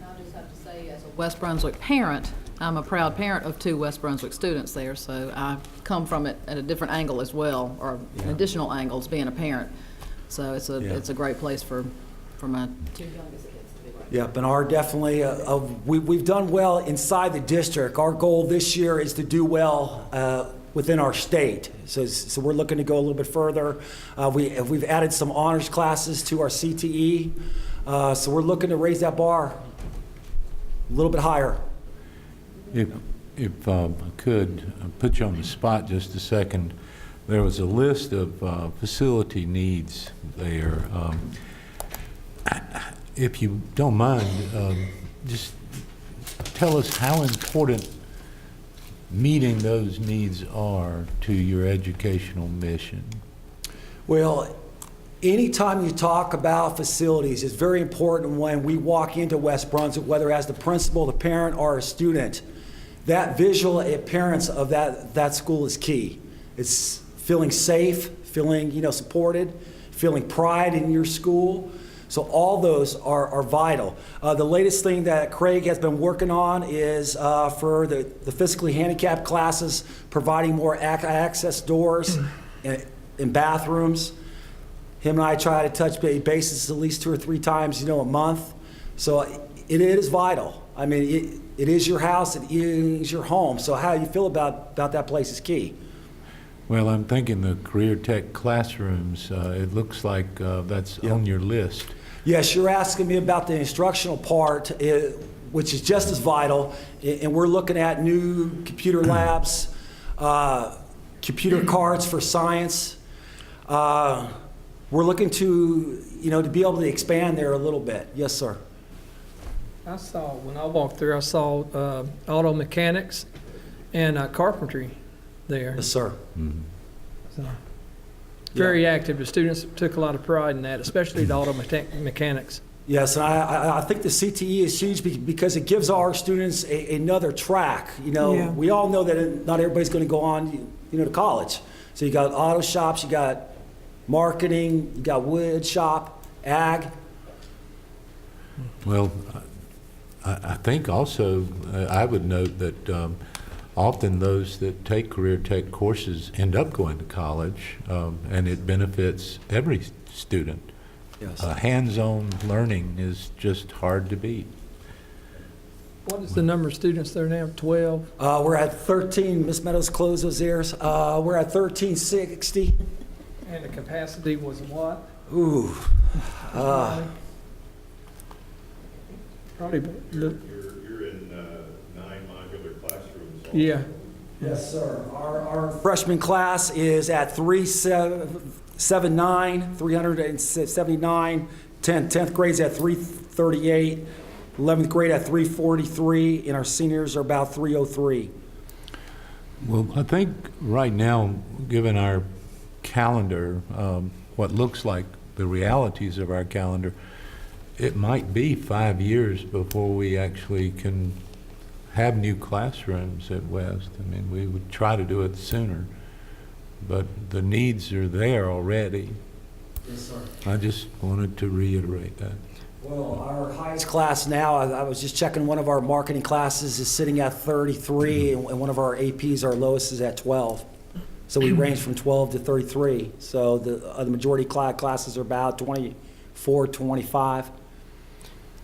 I just have to say, as a West Brunswick parent, I'm a proud parent of 2 West Brunswick students there, so I come from it at a different angle as well, or additional angles being a parent. So it's a great place for my 2 youngest kids. Yep, and we've done well inside the district. Our goal this year is to do well within our state. So we're looking to go a little bit further. We've added some honors classes to our CTE. So we're looking to raise that bar a little bit higher. If I could put you on the spot just a second, there was a list of facility needs there. If you don't mind, just tell us how important meeting those needs are to your educational mission. Well, anytime you talk about facilities, it's very important when we walk into West Brunswick, whether as the principal, the parent, or a student, that visual appearance of that school is key. It's feeling safe, feeling supported, feeling pride in your school. So all those are vital. The latest thing that Craig has been working on is for the physically handicapped classes, providing more access doors in bathrooms. Him and I try to touch bases at least 2 or 3 times, a month. So it is vital. I mean, it is your house, it is your home. So how you feel about that place is key. Well, I'm thinking the career tech classrooms, it looks like that's on your list. Yes, you're asking me about the instructional part, which is just as vital. And we're looking at new computer labs, computer cards for science. We're looking to be able to expand there a little bit. Yes, sir. When I walked through, I saw auto mechanics and carpentry there. Yes, sir. Mm-hmm. So, very active. The students took a lot of pride in that, especially the auto mechanics. Yes, and I think the CTE is huge because it gives our students another track. We all know that not everybody's going to go on, to college. So you got auto shops, you got marketing, you got wood shop, ag. Well, I think also I would note that often those that take career tech courses end up going to college, and it benefits every student. Yes. Hands-on learning is just hard to beat. What is the number of students there now? 12? We're at 13. Miss Meadows closed those ears. We're at 1360. And the capacity was what? Ooh. Probably. You're in 9 modular classrooms. Yeah. Yes, sir. Our freshman class is at 379. 10th grade's at 338. 11th grade at 343, and our seniors are about 303. Well, I think right now, given our calendar, what looks like the realities of our calendar, it might be 5 years before we actually can have new classrooms at West. I mean, we would try to do it sooner, but the needs are there already. Yes, sir. I just wanted to reiterate that. Well, our highest class now, I was just checking, one of our marketing classes is sitting at 33, and one of our APs, our lowest, is at 12. So we range from 12 to 33. So the majority classes are about 24, 25.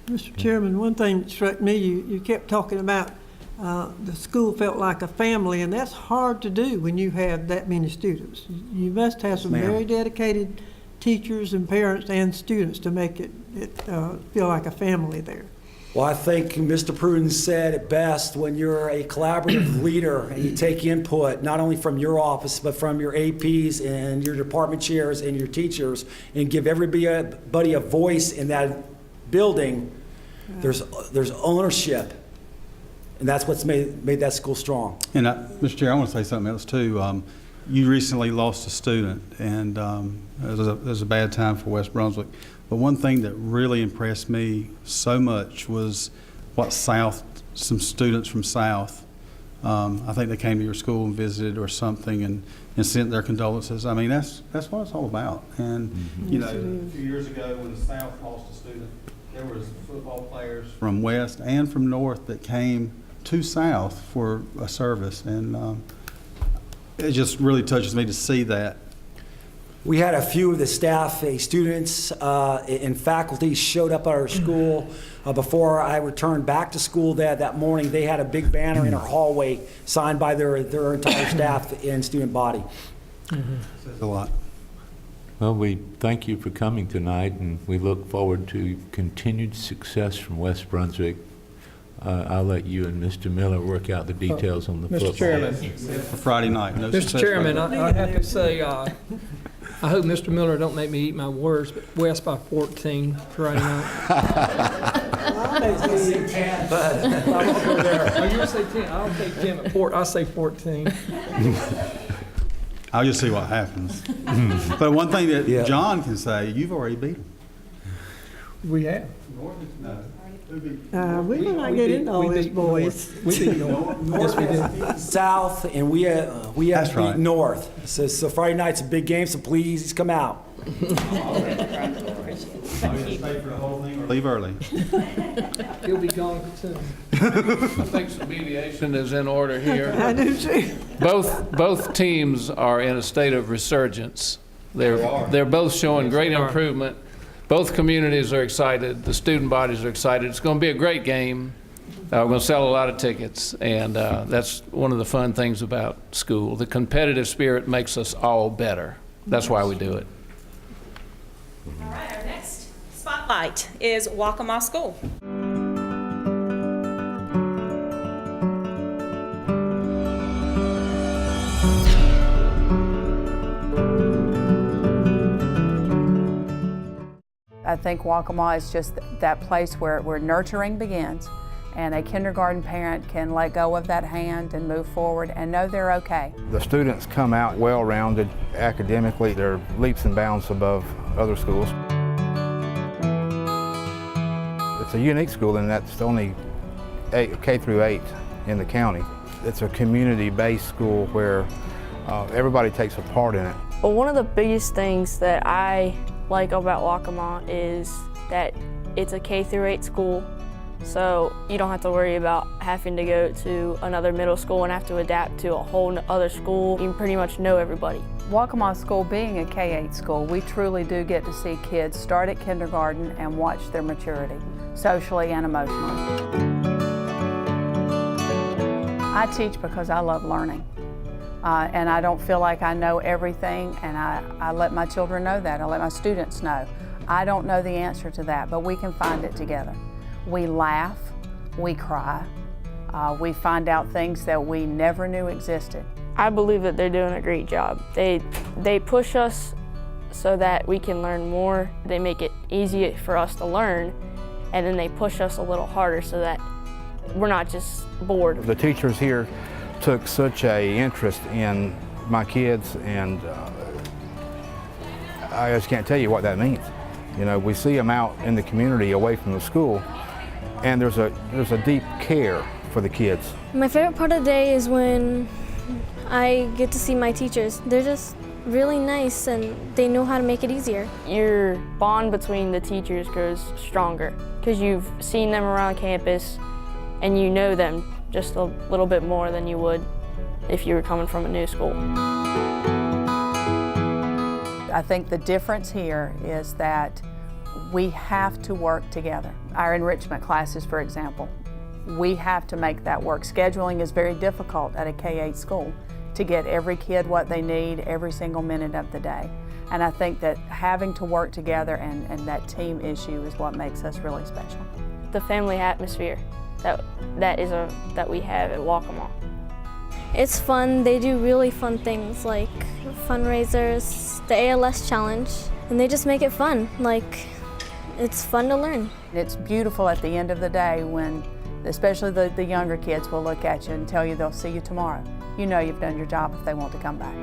Mr. Chairman, one thing that struck me, you kept talking about the school felt like a family, and that's hard to do when you have that many students. You must have some very dedicated teachers and parents and students to make it feel like a family there. Well, I think Mr. Pruden said it best: when you're a collaborative leader and you take input not only from your office but from your APs and your department chairs and your teachers, and give everybody a voice in that building, there's ownership, and that's what's made that school strong. And Mr. Chair, I want to say something else too. You recently lost a student, and it was a bad time for West Brunswick. But one thing that really impressed me so much was what some students from South, I think they came to your school and visited or something, and sent their condolences. I mean, that's what it's all about. And a few years ago when the South lost a student, there was football players from West and from North that came to South for a service, and it just really touches me to see that. We had a few of the staff, students, and faculty showed up at our school before I returned back to school that morning. They had a big banner in our hallway signed by their entire staff and student body. Says a lot. Well, we thank you for coming tonight, and we look forward to continued success from West Brunswick. I'll let you and Mr. Miller work out the details on the football. Mr. Chairman. For Friday night. No Mr. Chairman, I have to say, I hope Mr. Miller don't make me eat my words, but West by 14 Friday night. I say 10, but I won't go there. Oh, you say 10? I'll take 10, but I'll say 14. I'll just see what happens. But one thing that John can say, you've already beat him. We have. We will not get into all this, boys. North has beaten South, and we have That's right. beat North. So Friday night's a big game, so please come out. Leave early. He'll be gone soon. I think some mediation is in order here. I do too. Both teams are in a state of resurgence. They're both showing great improvement. Both communities are excited. The student bodies are excited. It's going to be a great game. We're going to sell a lot of tickets, and that's one of the fun things about school. The competitive spirit makes us all better. That's why we do it. All right, our next spotlight is Waccamaw School. I think Waccamaw is just that place where nurturing begins, and a kindergarten parent can let go of that hand and move forward and know they're okay. The students come out well-rounded academically. They're leaps and bounds above other schools. It's a unique school in that it's only K through 8 in the county. It's a community-based school where everybody takes a part in it. Well, one of the biggest things that I like about Waccamaw is that it's a K through 8 school, so you don't have to worry about having to go to another middle school and have to adapt to a whole other school. You pretty much know everybody. Waccamaw School being a K-8 school, we truly do get to see kids start at kindergarten and watch their maturity, socially and emotionally. I teach because I love learning. And I don't feel like I know everything, and I let my children know that. I let my students know. I don't know the answer to that, but we can find it together. We laugh, we cry, we find out things that we never knew existed. I believe that they're doing a great job. They push us so that we can learn more. They make it easy for us to learn, and then they push us a little harder so that we're not just bored. The teachers here took such an interest in my kids, and I just can't tell you what that means. You know, we see them out in the community away from the school, and there's a deep care for the kids. My favorite part of the day is when I get to see my teachers. They're just really nice and they know how to make it easier. Your bond between the teachers grows stronger because you've seen them around campus and you know them just a little bit more than you would if you were coming from a new school. I think the difference here is that we have to work together. Our enrichment classes, for example, we have to make that work. Scheduling is very difficult at a K-8 school to get every kid what they need every single minute of the day. And I think that having to work together and that team issue is what makes us really special. The family atmosphere that we have at Waccamaw. It's fun. They do really fun things like fundraisers, the ALS challenge, and they just make it fun. Like, it's fun to learn. It's beautiful at the end of the day when, especially the younger kids, will look at you and tell you they'll see you tomorrow. You know you've done your job if they want to come back.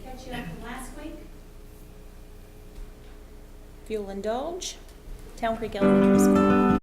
Catch you up from last week. If you'll indulge, Town Creek Elementary School.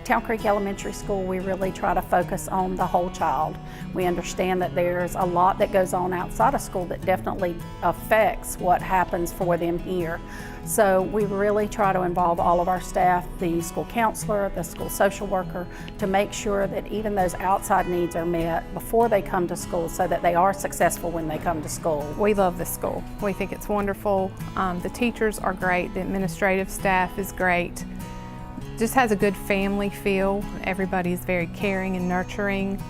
Town Creek Elementary School, we really try to focus on the whole child. We understand that there's a lot that goes on outside of school that definitely affects what happens for them here. So we really try to involve all of our staff, the school counselor, the school social worker, to make sure that even those outside needs are met before they come to school so that they are successful when they come to school. We love this school. We think it's wonderful. The teachers are great. The administrative staff is great. Just has a good family feel. Everybody's very caring and nurturing.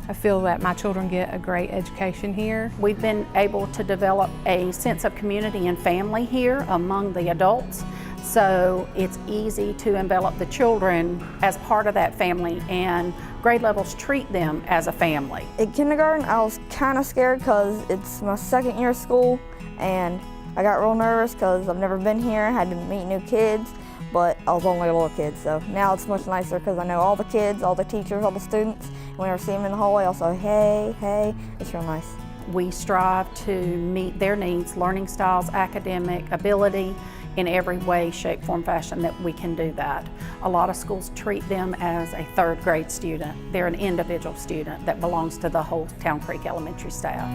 I feel that my children get a great education here. We've been able to develop a sense of community and family here among the adults. So it's easy to envelop the children as part of that family, and grade levels treat them as a family. In kindergarten, I was kind of scared because it's my second year of school, and I got real nervous because I've never been here, had to meet new kids, but I was only a little kid, so now it's much nicer because I know all the kids, all the teachers, all the students. Whenever I see them in the hallway, I'll say, hey, hey, it's real nice. We strive to meet their needs, learning styles, academic ability, in every way, shape, form, fashion that we can do that. A lot of schools treat them as a third grade student. They're an individual student that belongs to the whole Town Creek Elementary staff.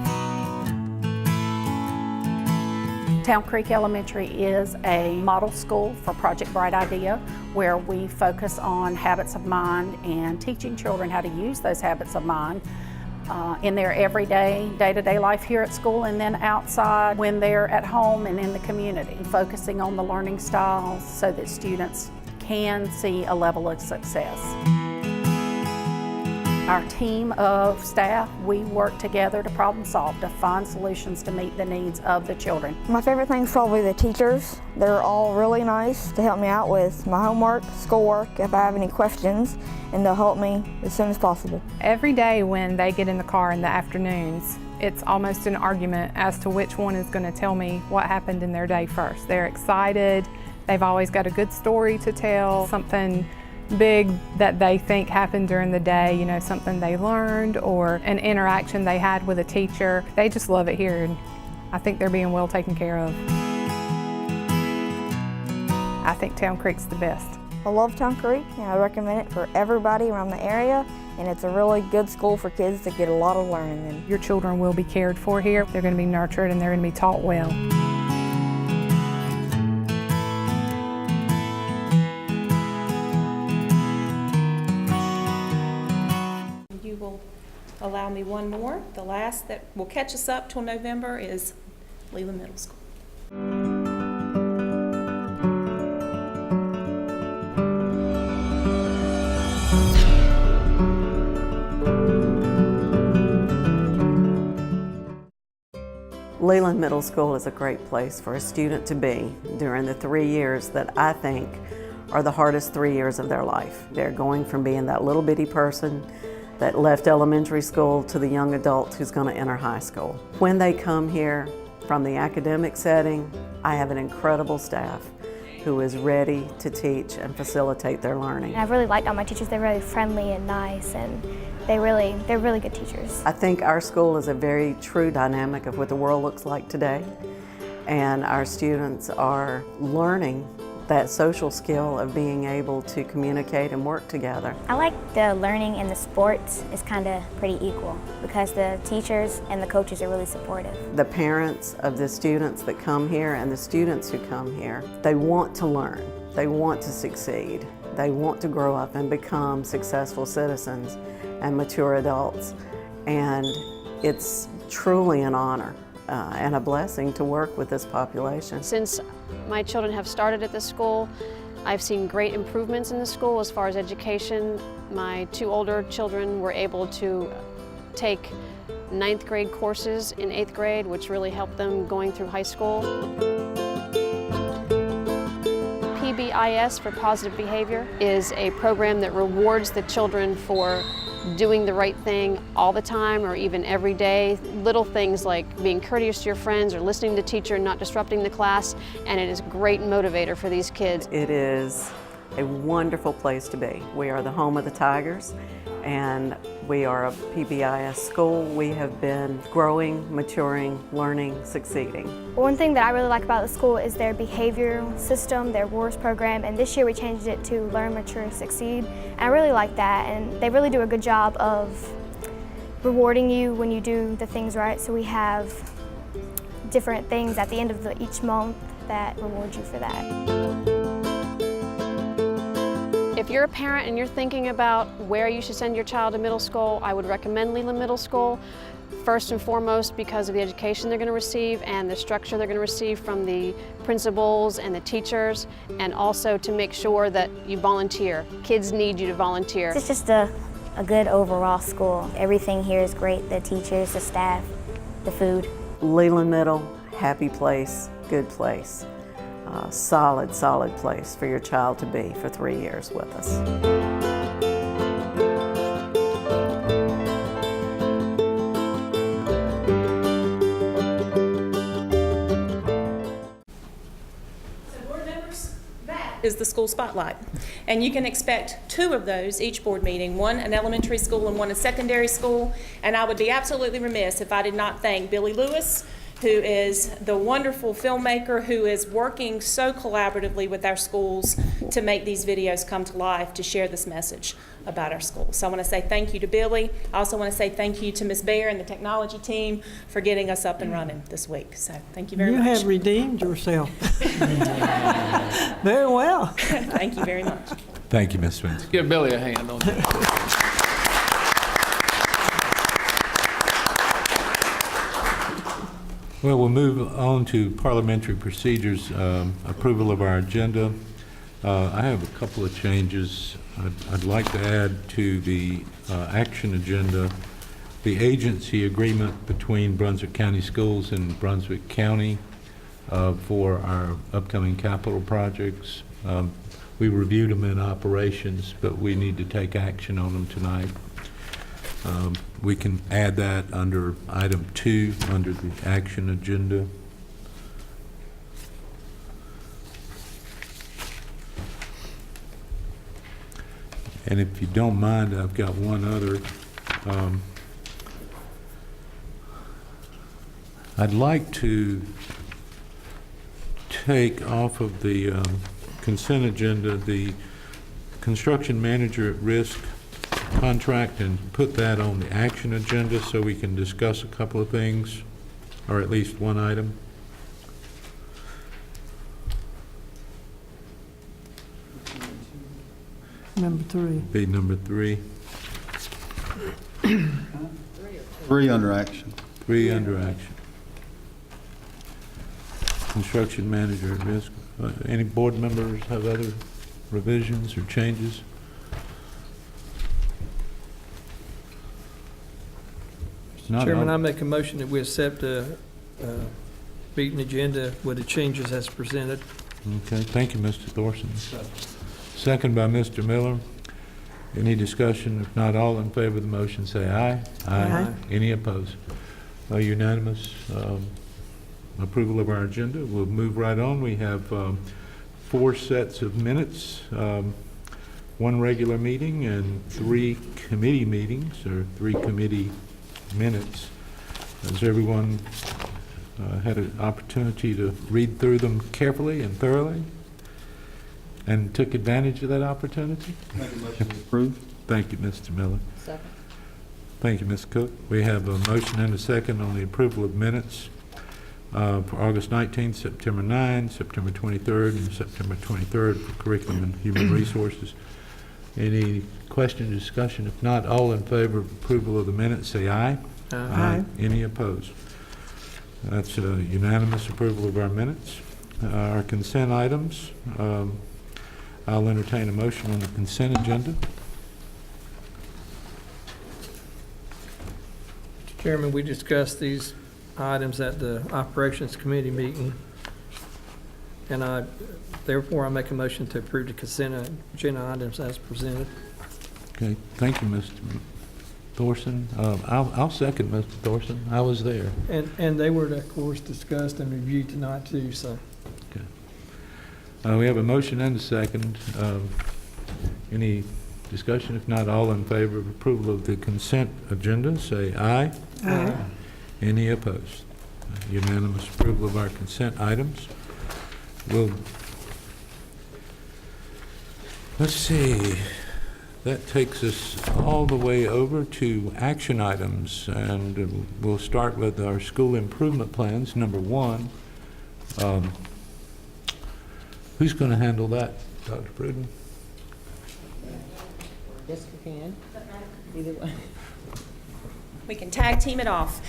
Town Creek Elementary is a model school for Project Bright Idea, where we focus on habits of mind and teaching children how to use those habits of mind in their everyday, day-to-day life here at school, and then outside when they're at home and in the community, focusing on the learning styles so that students can see a level of success. Our team of staff, we work together to problem solve, to find solutions to meet the needs of the children. My favorite thing is probably the teachers. They're all really nice to help me out with my homework, schoolwork, if I have any questions, and they'll help me as soon as possible. Every day when they get in the car in the afternoons, it's almost an argument as to which one is going to tell me what happened in their day first. They're excited. They've always got a good story to tell, something big that they think happened during the day, you know, something they learned or an interaction they had with a teacher. They just love it here, and I think they're being well taken care of. I think Town Creek's the best. I love Town Creek, and I recommend it for everybody around the area, and it's a really good school for kids to get a lot of learning in. Your children will be cared for here. They're going to be nurtured and they're going to be taught well. You will allow me one more. The last that will catch us up till November is Leland Middle School. Leland Middle School is a great place for a student to be during the 3 years that I think are the hardest 3 years of their life. They're going from being that little bitty person that left elementary school to the young adult who's going to enter high school. When they come here from the academic setting, I have an incredible staff who is ready to teach and facilitate their learning. I've really liked all my teachers. They're really friendly and nice, and they're really good teachers. I think our school is a very true dynamic of what the world looks like today, and our students are learning that social skill of being able to communicate and work together. I like the learning and the sports is kind of pretty equal because the teachers and the coaches are really supportive. The parents of the students that come here and the students who come here, they want to learn, they want to succeed, they want to grow up and become successful citizens and mature adults, and it's truly an honor and a blessing to work with this population. Since my children have started at this school, I've seen great improvements in the school as far as education. My two older children were able to take 9th grade courses in 8th grade, which really helped them going through high school. PBIS, for Positive Behavior, is a program that rewards the children for doing the right thing all the time or even every day. Little things like being courteous to your friends or listening to the teacher and not disrupting the class, and it is a great motivator for these kids. It is a wonderful place to be. We are the home of the Tigers, and we are a PBIS school. We have been growing, maturing, learning, succeeding. One thing that I really like about the school is their behavioral system, their rewards program, and this year we changed it to Learn, Mature, Succeed. And I really like that, and they really do a good job of rewarding you when you do the things right. So we have different things at the end of each month that reward you for that. If you're a parent and you're thinking about where you should send your child to middle school, I would recommend Leland Middle School. First and foremost because of the education they're going to receive and the structure they're going to receive from the principals and the teachers, and also to make sure that you volunteer. Kids need you to volunteer. It's just a good overall school. Everything here is great, the teachers, the staff, the food. Leland Middle, happy place, good place. solid, solid place for your child to be for 3 years with us. Is the school spotlight. And you can expect 2 of those each board meeting, one an elementary school and one a secondary school. And I would be absolutely remiss if I did not thank Billy Lewis, who is the wonderful filmmaker who is working so collaboratively with our schools to make these videos come to life, to share this message about our schools. So I want to say thank you to Billy. I also want to say thank you to Ms. Bear and the technology team for getting us up and running this week. So thank you very much. You have redeemed yourself. Very well. Thank you very much. Thank you, Ms. Swenson. Give Billy a hand on that. Well, we'll move on to parliamentary procedures, approval of our agenda. I have a couple of changes. I'd like to add to the action agenda the agency agreement between Brunswick County Schools and Brunswick County for our upcoming capital projects. We reviewed them in operations, but we need to take action on them tonight. We can add that under item 2 under the action agenda. And if you don't mind, I've got one other. I'd like to take off of the consent agenda the construction manager at risk contract and put that on the action agenda so we can discuss a couple of things, or at least one item. Number 3. Be number 3. 3 under action. 3 under action. Construction manager at risk. Any board members have other revisions or changes? Not Chairman, all. I make a motion that we accept the meeting agenda with the changes as presented. Okay, thank you, Mr. Thorson. Second by Mr. Miller. Any discussion? If not, all in favor of the motion say aye. Aye. Any opposed? Unanimous approval of our agenda. We'll move right on. We have 4 sets of minutes, 1 regular meeting and 3 committee meetings, or 3 committee minutes. Has everyone had an opportunity to read through them carefully and thoroughly and took advantage of that opportunity? Make a motion to approve. Thank you, Mr. Miller. Second. Thank you, Ms. Cook. We have a motion and a second on the approval of minutes for August 19th, September 9, September 23rd, and September 23rd for Curriculum and Human Resources. Any question or discussion? If not, all in favor of approval of the minutes say aye. Aye. Any opposed? That's a unanimous approval of our minutes. Our consent items. I'll entertain a motion on the consent agenda. Mr. Chairman, we discussed these items at the Operations Committee meeting, and therefore I make a motion to approve the consent agenda items as presented. Okay, thank you, Mr. Thorson. I'll second Mr. Thorson. I was there. And they were, of course, discussed and reviewed tonight too, so. Okay. We have a motion and a second. Any discussion? If not, all in favor of approval of the consent agenda, say aye. Aye. Any opposed? Unanimous approval of our consent items. Let's see. That takes us all the way over to action items, and we'll start with our school improvement plans. Number 1. Who's going to handle that, Dr. Pruden? Yes, we can. Either way. We can tag team it off.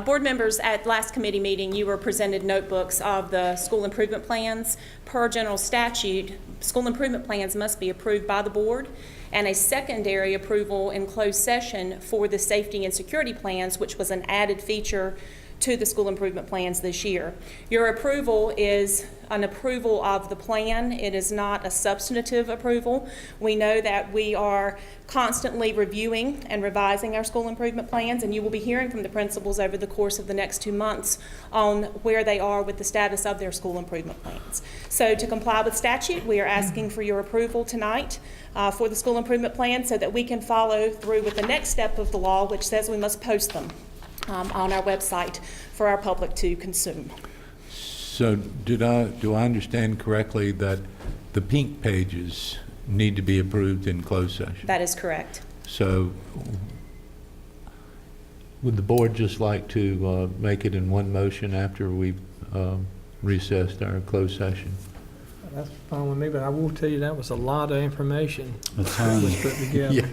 Board members, at last committee meeting, you were presented notebooks of the school improvement plans. Per general statute, school improvement plans must be approved by the board, and a secondary approval in closed session for the safety and security plans, which was an added feature to the school improvement plans this year. Your approval is an approval of the plan. It is not a substantive approval. We know that we are constantly reviewing and revising our school improvement plans, and you will be hearing from the principals over the course of the next 2 months on where they are with the status of their school improvement plans. So to comply with statute, we are asking for your approval tonight for the school improvement plan so that we can follow through with the next step of the law, which says we must post them on our website for our public to consume. So do I understand correctly that the pink pages need to be approved in closed session? That is correct. So would the board just like to make it in one motion after we've recessed our closed session? That's fine with me, but I will tell you that was a lot of information A ton. that was put together. Yeah.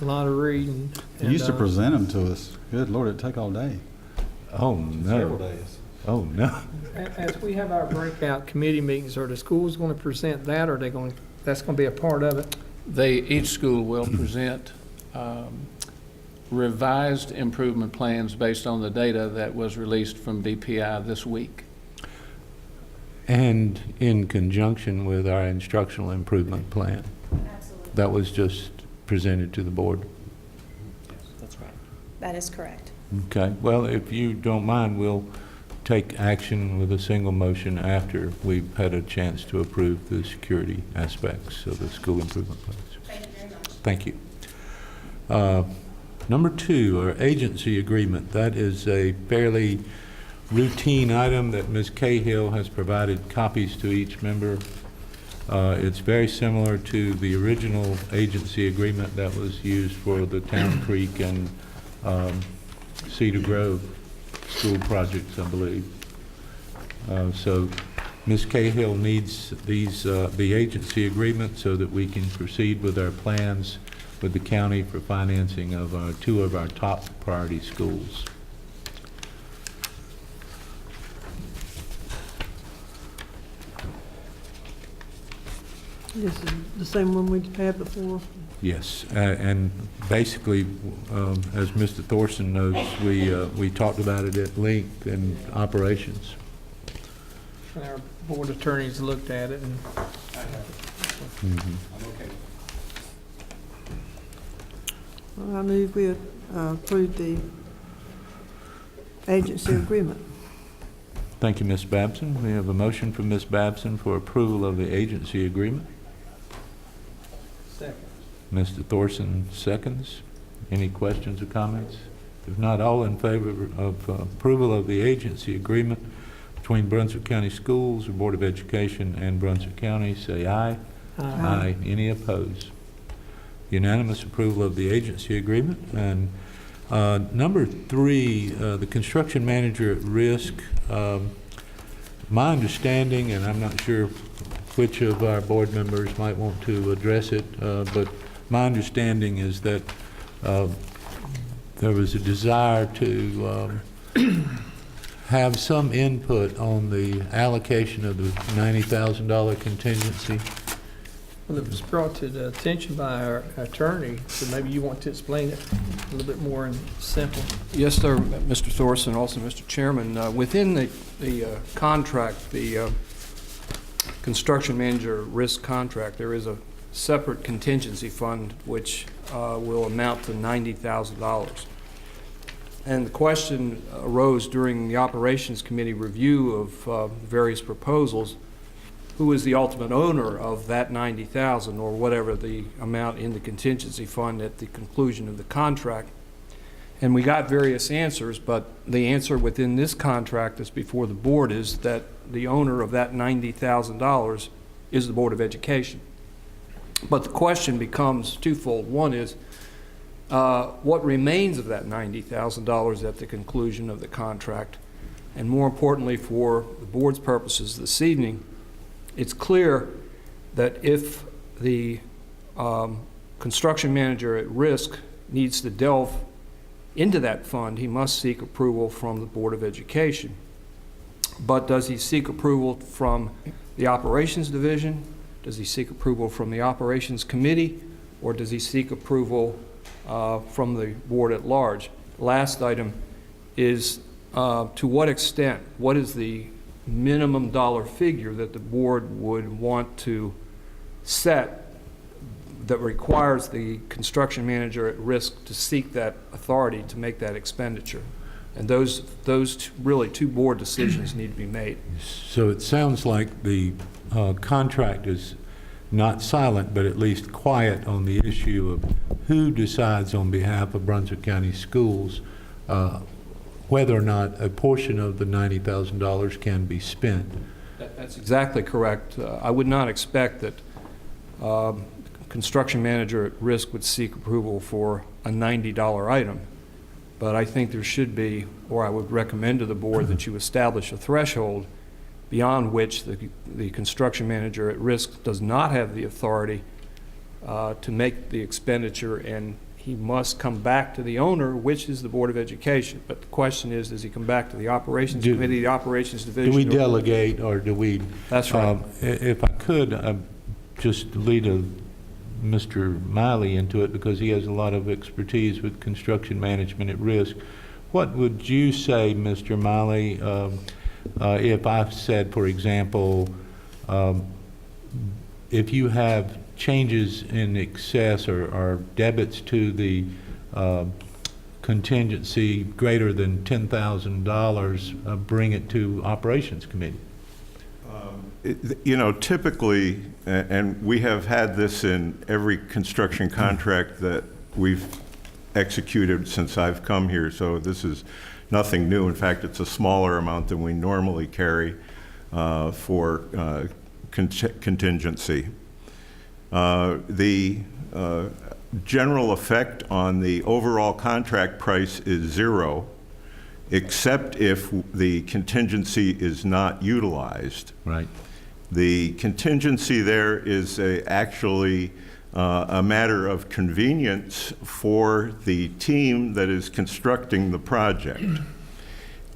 A lot of reading. You used to present them to us. Good Lord, it'd take all day. Oh, no. Several days. Oh, no. As we have our breakout committee meetings, are the schools going to present that, or are they going, that's going to be a part of it? Each school will present revised improvement plans based on the data that was released from BPI this week. And in conjunction with our instructional improvement plan. Absolutely. That was just presented to the board. That's right. That is correct. Okay. Well, if you don't mind, we'll take action with a single motion after we've had a chance to approve the security aspects of the school improvement plans. Thank you very much. Thank you. Number 2, our agency agreement. That is a fairly routine item that Ms. Cahill has provided copies to each member. It's very similar to the original agency agreement that was used for the Town Creek and Cedar Grove school projects, I believe. So Ms. Cahill needs the agency agreement so that we can proceed with our plans with the county for financing of 2 of our top priority schools. This is the same one we've had before. Yes, and basically, as Mr. Thorson knows, we talked about it at length in operations. And our board attorneys looked at it, and I move we approve the agency agreement. Thank you, Ms. Babson. We have a motion from Ms. Babson for approval of the agency agreement. second. Mr. Thorson seconds. Any questions or comments? If not, all in favor of approval of the agency agreement between Brunswick County Schools, the Board of Education, and Brunswick County, say aye. Aye. Any opposed? Unanimous approval of the agency agreement. And number 3, the construction manager at risk. My understanding, and I'm not sure which of our board members might want to address it, but my understanding is that there was a desire to have some input on the allocation of the $90,000 contingency. Well, it was brought to the attention by our attorney, so maybe you want to explain it a little bit more in simple. Yes, sir, Mr. Thorson, also Mr. Chairman. Within the contract, the construction manager risk contract, there is a separate contingency fund which will amount to $90,000. And the question arose during the Operations Committee review of various proposals, who is the ultimate owner of that $90,000 or whatever the amount in the contingency fund at the conclusion of the contract. And we got various answers, but the answer within this contract that's before the board is that the owner of that $90,000 is the Board of Education. But the question becomes twofold. One is, what remains of that $90,000 at the conclusion of the contract? And more importantly, for the board's purposes this evening, it's clear that if the construction manager at risk needs to delve into that fund, he must seek approval from the Board of Education. But does he seek approval from the Operations Division? Does he seek approval from the Operations Committee? Or does he seek approval from the board at large? Last item is to what extent, what is the minimum dollar figure that the board would want to set that requires the construction manager at risk to seek that authority to make that expenditure? And those really two board decisions need to be made. So it sounds like the contract is not silent, but at least quiet on the issue of who decides on behalf of Brunswick County Schools whether or not a portion of the $90,000 can be spent. That's exactly correct. I would not expect that construction manager at risk would seek approval for a $90 item. But I think there should be, or I would recommend to the board that you establish a threshold beyond which the construction manager at risk does not have the authority to make the expenditure, and he must come back to the owner, which is the Board of Education. But the question is, does he come back to the Operations Committee, the Operations Division? Do we delegate, or do we? That's right. If I could just lead Mr. Miley into it, because he has a lot of expertise with construction management at risk. What would you say, Mr. Miley, if I said, for example, if you have changes in excess or debits to the contingency greater than $10,000, bring it to Operations Committee? You know, typically, and we have had this in every construction contract that we've executed since I've come here, so this is nothing new. In fact, it's a smaller amount than we normally carry for contingency. The general effect on the overall contract price is zero, except if the contingency is not utilized. Right. The contingency there is actually a matter of convenience for the team that is constructing the project.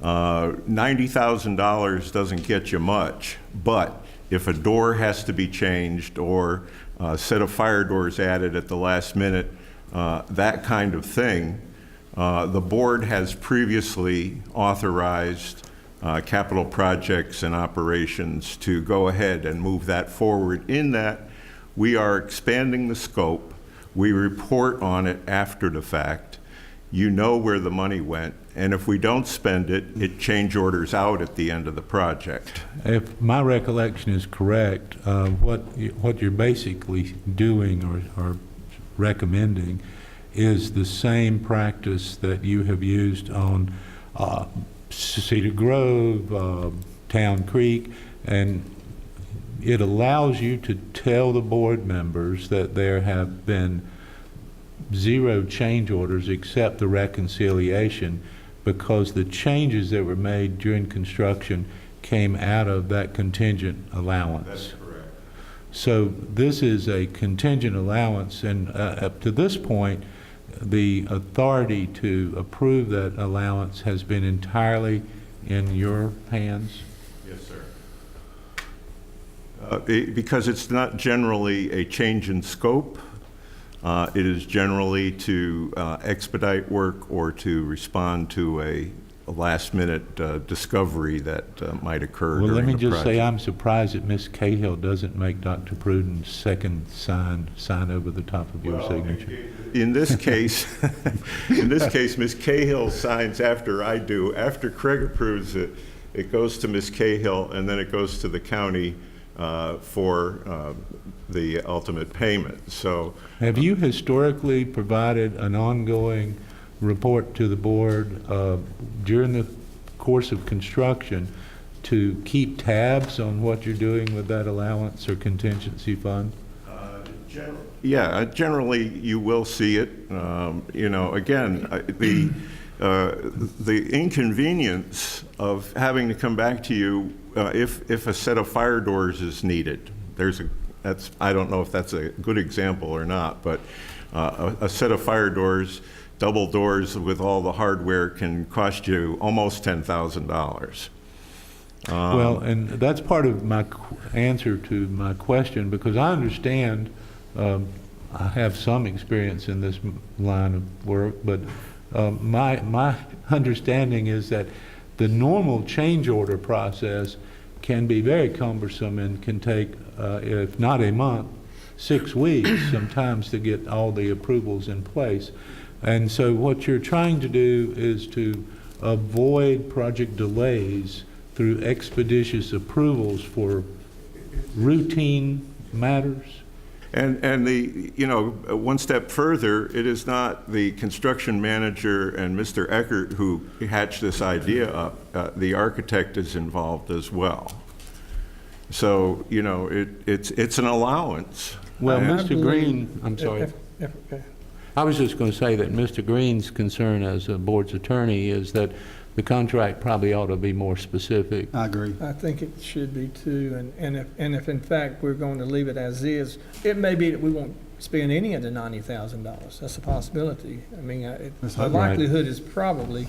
$90,000 doesn't get you much, but if a door has to be changed or a set of fire doors added at the last minute, that kind of thing, the board has previously authorized capital projects and operations to go ahead and move that forward. In that, we are expanding the scope. We report on it after the fact. You know where the money went, and if we don't spend it, it change orders out at the end of the project. If my recollection is correct, what you're basically doing or recommending is the same practice that you have used on Cedar Grove, Town Creek, and it allows you to tell the board members that there have been zero change orders except the reconciliation, because the changes that were made during construction came out of that contingent allowance. That's correct. So this is a contingent allowance, and up to this point, the authority to approve that allowance has been entirely in your hands? Yes, sir. Because it's not generally a change in scope. It is generally to expedite work or to respond to a last-minute discovery that might occur during the project. Well, let me just say I'm surprised that Ms. Cahill doesn't make Dr. Pruden's second sign over the top of your signature. In this case, Ms. Cahill signs after I do. After Craig approves it, it goes to Ms. Cahill, and then it goes to the county for the ultimate payment. So, have you historically provided an ongoing report to the board during the course of construction to keep tabs on what you're doing with that allowance or contingency fund? yeah, generally you will see it. You know, again, the inconvenience of having to come back to you if a set of fire doors is needed. I don't know if that's a good example or not, but a set of fire doors, double doors with all the hardware, can cost you almost $10,000. Well, and that's part of my answer to my question, because I understand, I have some experience in this line of work, but my understanding is that the normal change order process can be very cumbersome and can take, if not a month, 6 weeks sometimes to get all the approvals in place. And so what you're trying to do is to avoid project delays through expeditious approvals for routine matters. And one step further, it is not the construction manager and Mr. Eckert who hatched this idea up. The architect is involved as well. So, it's an allowance. Well, And- Mr. Green, I'm sorry. I was just going to say that Mr. Green's concern as a board's attorney is that the contract probably ought to be more specific. I agree. I think it should be too, and if in fact we're going to leave it as is, it may be that we won't spend any of the $90,000. That's a possibility. I mean, the likelihood is probably,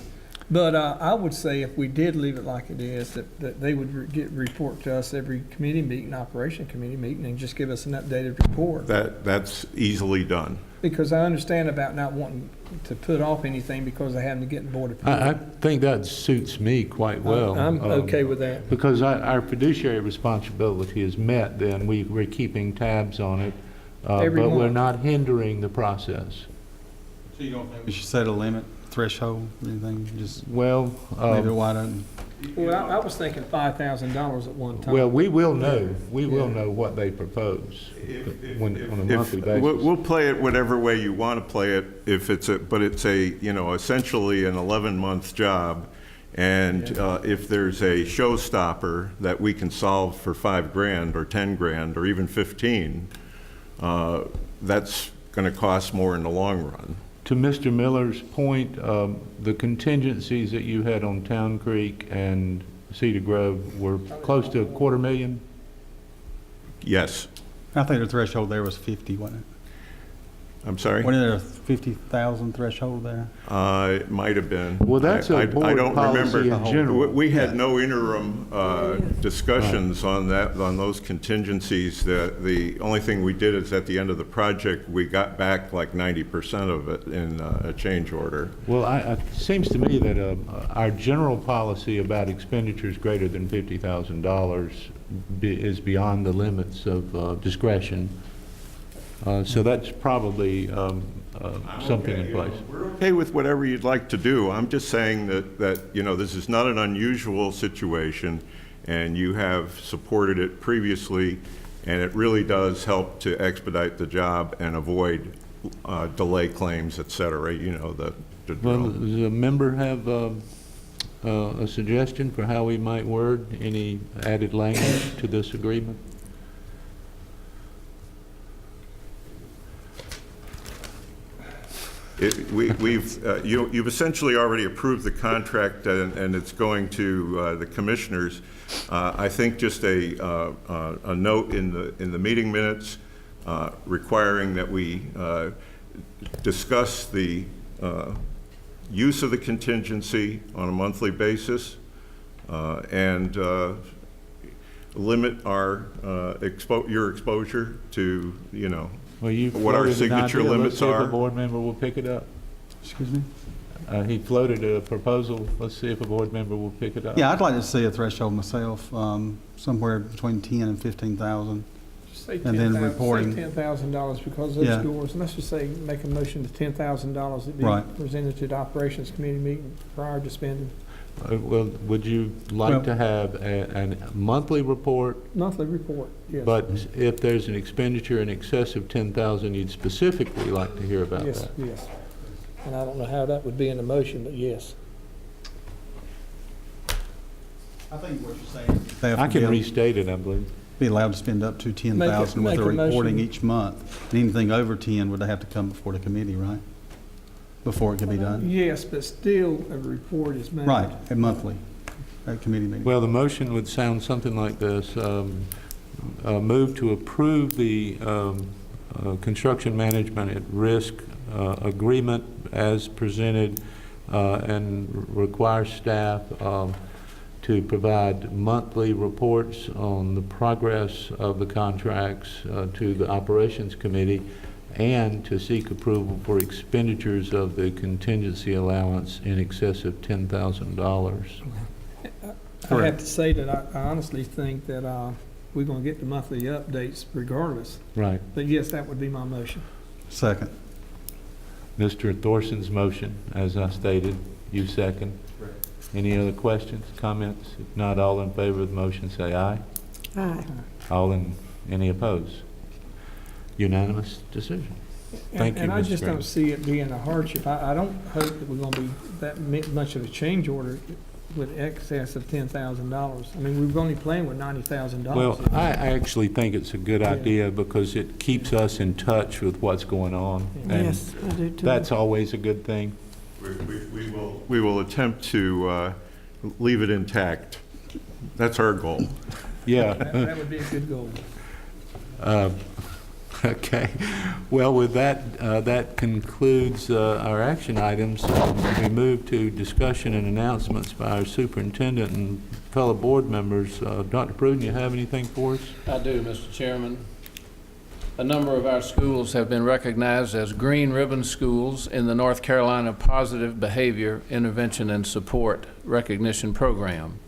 but I would say if we did leave it like it is, that they would report to us every committee meeting, operation committee meeting, and just give us an updated report. That's easily done. Because I understand about not wanting to put off anything because they haven't getting board approval. I think that suits me quite well. I'm okay with that. Because our fiduciary responsibility is met, then we're keeping tabs on it, but we're not hindering the process. So you don't think we should set a limit, threshold, anything, just Well, leave it wide open? Well, I was thinking $5,000 at one time. well, we will know what they propose on a monthly basis. We'll play it whatever way you want to play it, but it's essentially an 11-month job. And if there's a showstopper that we can solve for $5,000 or $10,000 or even 15, that's going to cost more in the long run. To Mr. Miller's point, the contingencies that you had on Town Creek and Cedar Grove were close to $250,000? Yes. I think the threshold there was 50, wasn't it? I'm sorry? Wasn't there a 50,000 threshold there? It might have been. Well, that's a I board don't policy remember. in general. We had no interim discussions on those contingencies. The only thing we did is at the end of the project, we got back like 90% of it in a change order. Well, it seems to me that our general policy about expenditures greater than $50,000 is beyond the limits of discretion. So that's probably something in place. We're okay with whatever you'd like to do. I'm just saying that this is not an unusual situation, and you have supported it previously, and it really does help to expedite the job and avoid delay claims, et cetera. The Well, drill. does a member have a suggestion for how we might word any added language to this agreement? You've essentially already approved the contract, and it's going to the commissioners. I think just a note in the meeting minutes requiring that we discuss the use of the contingency on a monthly basis and limit your exposure to Well, you what our floated an signature idea. limits Let's see if are. a board member will pick it up. Excuse me? He floated a proposal. Let's see if a board member will pick it up. Yeah, I'd like to see a threshold myself, somewhere between 10 and 15,000. Just say And then reporting. $10,000 because those Yeah. doors, and let's just say, make a motion to $10,000 that be Right. presented to the operations committee meeting prior to spending. Well, would you like Well- to have a monthly report? Monthly report, yes. But if there's an expenditure in excess of 10,000, you'd specifically like to hear about Yes, that? yes. And I don't know how that would be in the motion, but yes. I think what you're saying. I can restate it, I believe. Be allowed to spend up to 10,000 with make the a motion. reporting each month. And anything over 10 would have to come before the committee, right? Before it could be done? Yes, but still, a report is made. Right, at monthly, at committee meeting. Well, the motion would sound something like this. Move to approve the construction management at risk agreement as presented and require staff to provide monthly reports on the progress of the contracts to the operations committee and to seek approval for expenditures of the contingency allowance in excess of $10,000. I have to say that I honestly think that we're going to get the monthly updates regardless. Right. But yes, that would be my motion. Second. Mr. Thorson's motion, as I stated, you second. Any other questions, comments? If not, all in favor of the motion say aye. Aye. Any opposed? Unanimous decision. Thank you, And I Ms. just Green. don't see it being a hardship. I don't hope that we're going to be that much of a change order with excess of $10,000. I mean, we're only playing with $90,000. Well, I actually think it's a good idea because it keeps us in touch with what's going on. And Yes, I do too. that's always a good thing. We will attempt to leave it intact. That's our goal. Yeah. That would be a good goal. Okay. Well, with that, that concludes our action items. We move to discussion and announcements by our superintendent and fellow board members. Dr. Pruden, you have anything for us? I do, Mr. Chairman. A number of our schools have been recognized as Green Ribbon Schools in the North Carolina Positive Behavior Intervention and Support Recognition Program.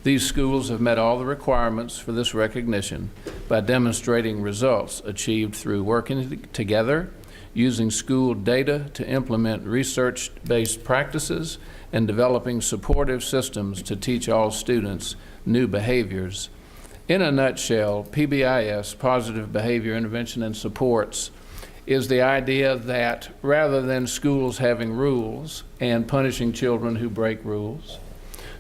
These schools have met all the requirements for this recognition by demonstrating results achieved through working together, using school data to implement research-based practices, and developing supportive systems to teach all students new behaviors. In a nutshell, PBIS, Positive Behavior Intervention and Supports, is the idea that rather than schools having rules and punishing children who break rules,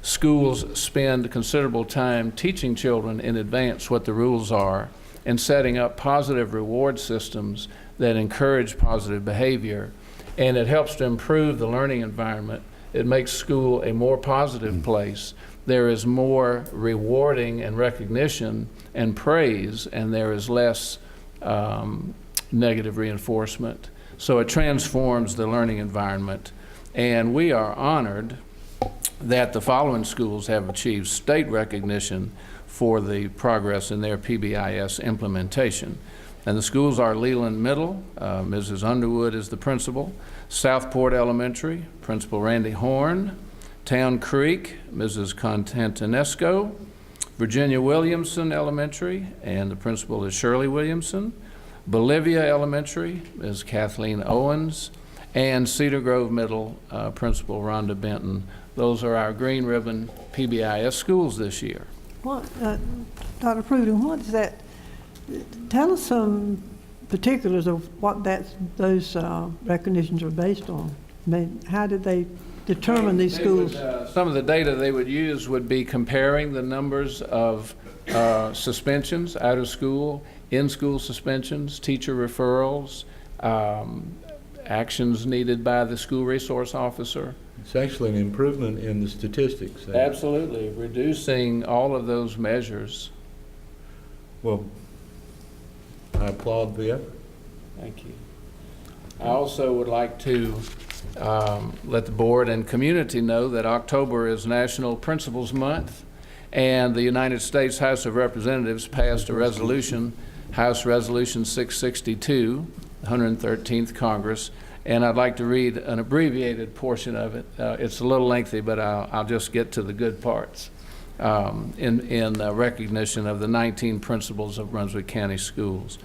schools spend considerable time teaching children in advance what the rules are and setting up positive reward systems that encourage positive behavior. And it helps to improve the learning environment. It makes school a more positive place. There is more rewarding and recognition and praise, and there is less negative reinforcement. So it transforms the learning environment. And we are honored that the following schools have achieved state recognition for the progress in their PBIS implementation. And the schools are Leland Middle, Mrs. Underwood is the principal, Southport Elementary, Principal Randy Horn, Town Creek, Mrs. Constantinesco, Virginia Williamson Elementary, and the principal is Shirley Williamson, Bolivia Elementary, Ms. Kathleen Owens, and Cedar Grove Middle, Principal Rhonda Benton. Those are our Green Ribbon PBIS schools this year. What, Dr. Pruden, what is that? Tell us some particulars of what those recognitions are based on. I mean, how did they determine these schools? Some of the data they would use would be comparing the numbers of suspensions out of school, in-school suspensions, teacher referrals, actions needed by the school resource officer. It's actually an improvement in the statistics. Absolutely, reducing all of those measures. Well, I applaud the effort. Thank you. I also would like to let the board and community know that October is National Principals Month, and the United States House of Representatives passed a resolution, House Resolution 662, 113th Congress, and I'd like to read an abbreviated portion of it. It's a little lengthy, but I'll just get to the good parts in recognition of the 19 principals of Brunswick County Schools.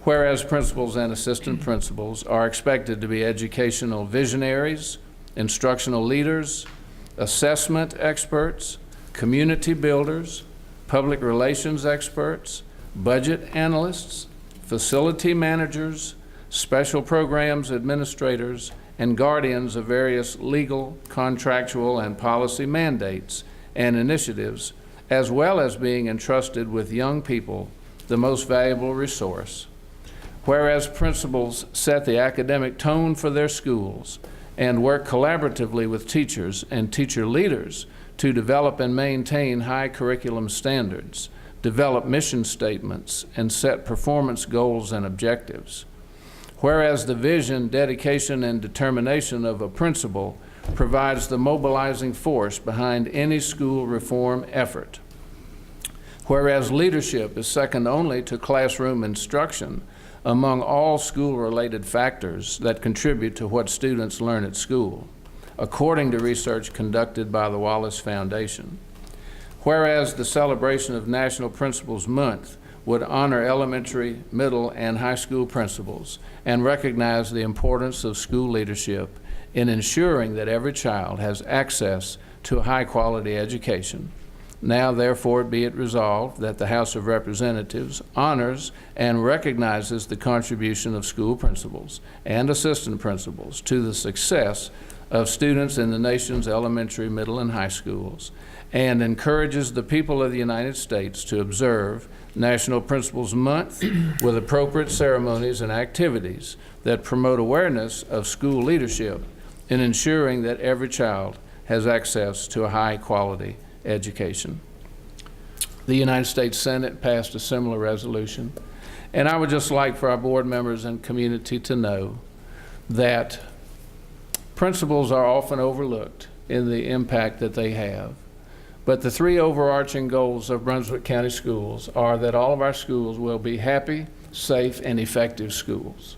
Whereas principals and assistant principals are expected to be educational visionaries, instructional leaders, assessment experts, community builders, public relations experts, budget analysts, facility managers, special programs administrators, and guardians of various legal, contractual, and policy mandates and initiatives, as well as being entrusted with young people, the most valuable resource. Whereas principals set the academic tone for their schools and work collaboratively with teachers and teacher leaders to develop and maintain high curriculum standards, develop mission statements, and set performance goals and objectives. Whereas the vision, dedication, and determination of a principal provides the mobilizing force behind any school reform effort. Whereas leadership is second only to classroom instruction among all school-related factors that contribute to what students learn at school, according to research conducted by the Wallace Foundation. Whereas the celebration of National Principals Month would honor elementary, middle, and high school principals and recognize the importance of school leadership in ensuring that every child has access to a high-quality education. Now, therefore, be it resolved that the House of Representatives honors and recognizes the contribution of school principals and assistant principals to the success of students in the nation's elementary, middle, and high schools, and encourages the people of the United States to observe National Principals Month with appropriate ceremonies and activities that promote awareness of school leadership in ensuring that every child has access to a high-quality education. The United States Senate passed a similar resolution, and I would just like for our board members and community to know that principals are often overlooked in the impact that they have. But the three overarching goals of Brunswick County Schools are that all of our schools will be happy, safe, and effective schools.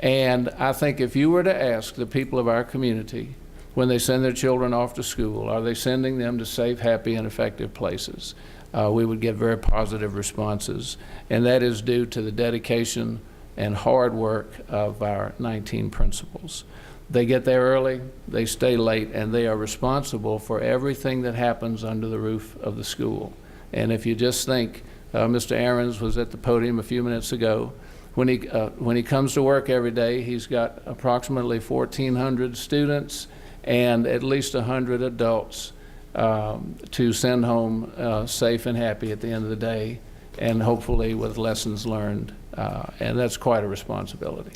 And I think if you were to ask the people of our community when they send their children off to school, are they sending them to safe, happy, and effective places? We would get very positive responses. And that is due to the dedication and hard work of our 19 principals. They get there early, they stay late, and they are responsible for everything that happens under the roof of the school. And if you just think, Mr. Ahrens was at the podium a few minutes ago, when he comes to work every day, he's got approximately 1,400 students and at least 100 adults to send home safe and happy at the end of the day, and hopefully with lessons learned. And that's quite a responsibility.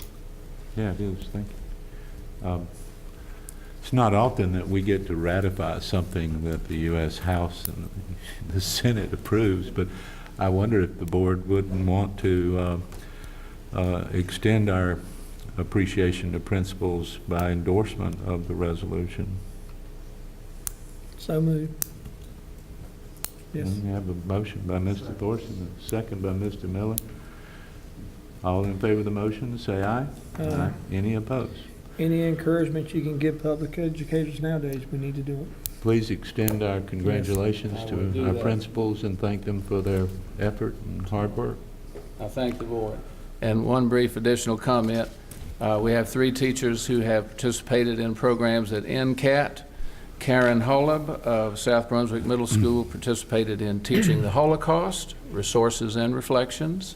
Yeah, it is. Thank you. It's not often that we get to ratify something that the U.S. House and the Senate approves, but I wonder if the board wouldn't want to extend our appreciation to principals by endorsement of the resolution. So moved. Yes. We have a motion by Mr. Thorson, a second by Mr. Miller. All in favor of the motion, say aye. Aye. Any opposed? Any encouragement you can give public educators nowadays, we need to do it. Please extend our congratulations Yes, I will to do our that. principals and thank them for their effort and hard work. I thank the board. And one brief additional comment. We have 3 teachers who have participated in programs at NCAT. Karen Holub of South Brunswick Middle School participated in Teaching the Holocaust, Resources and Reflections.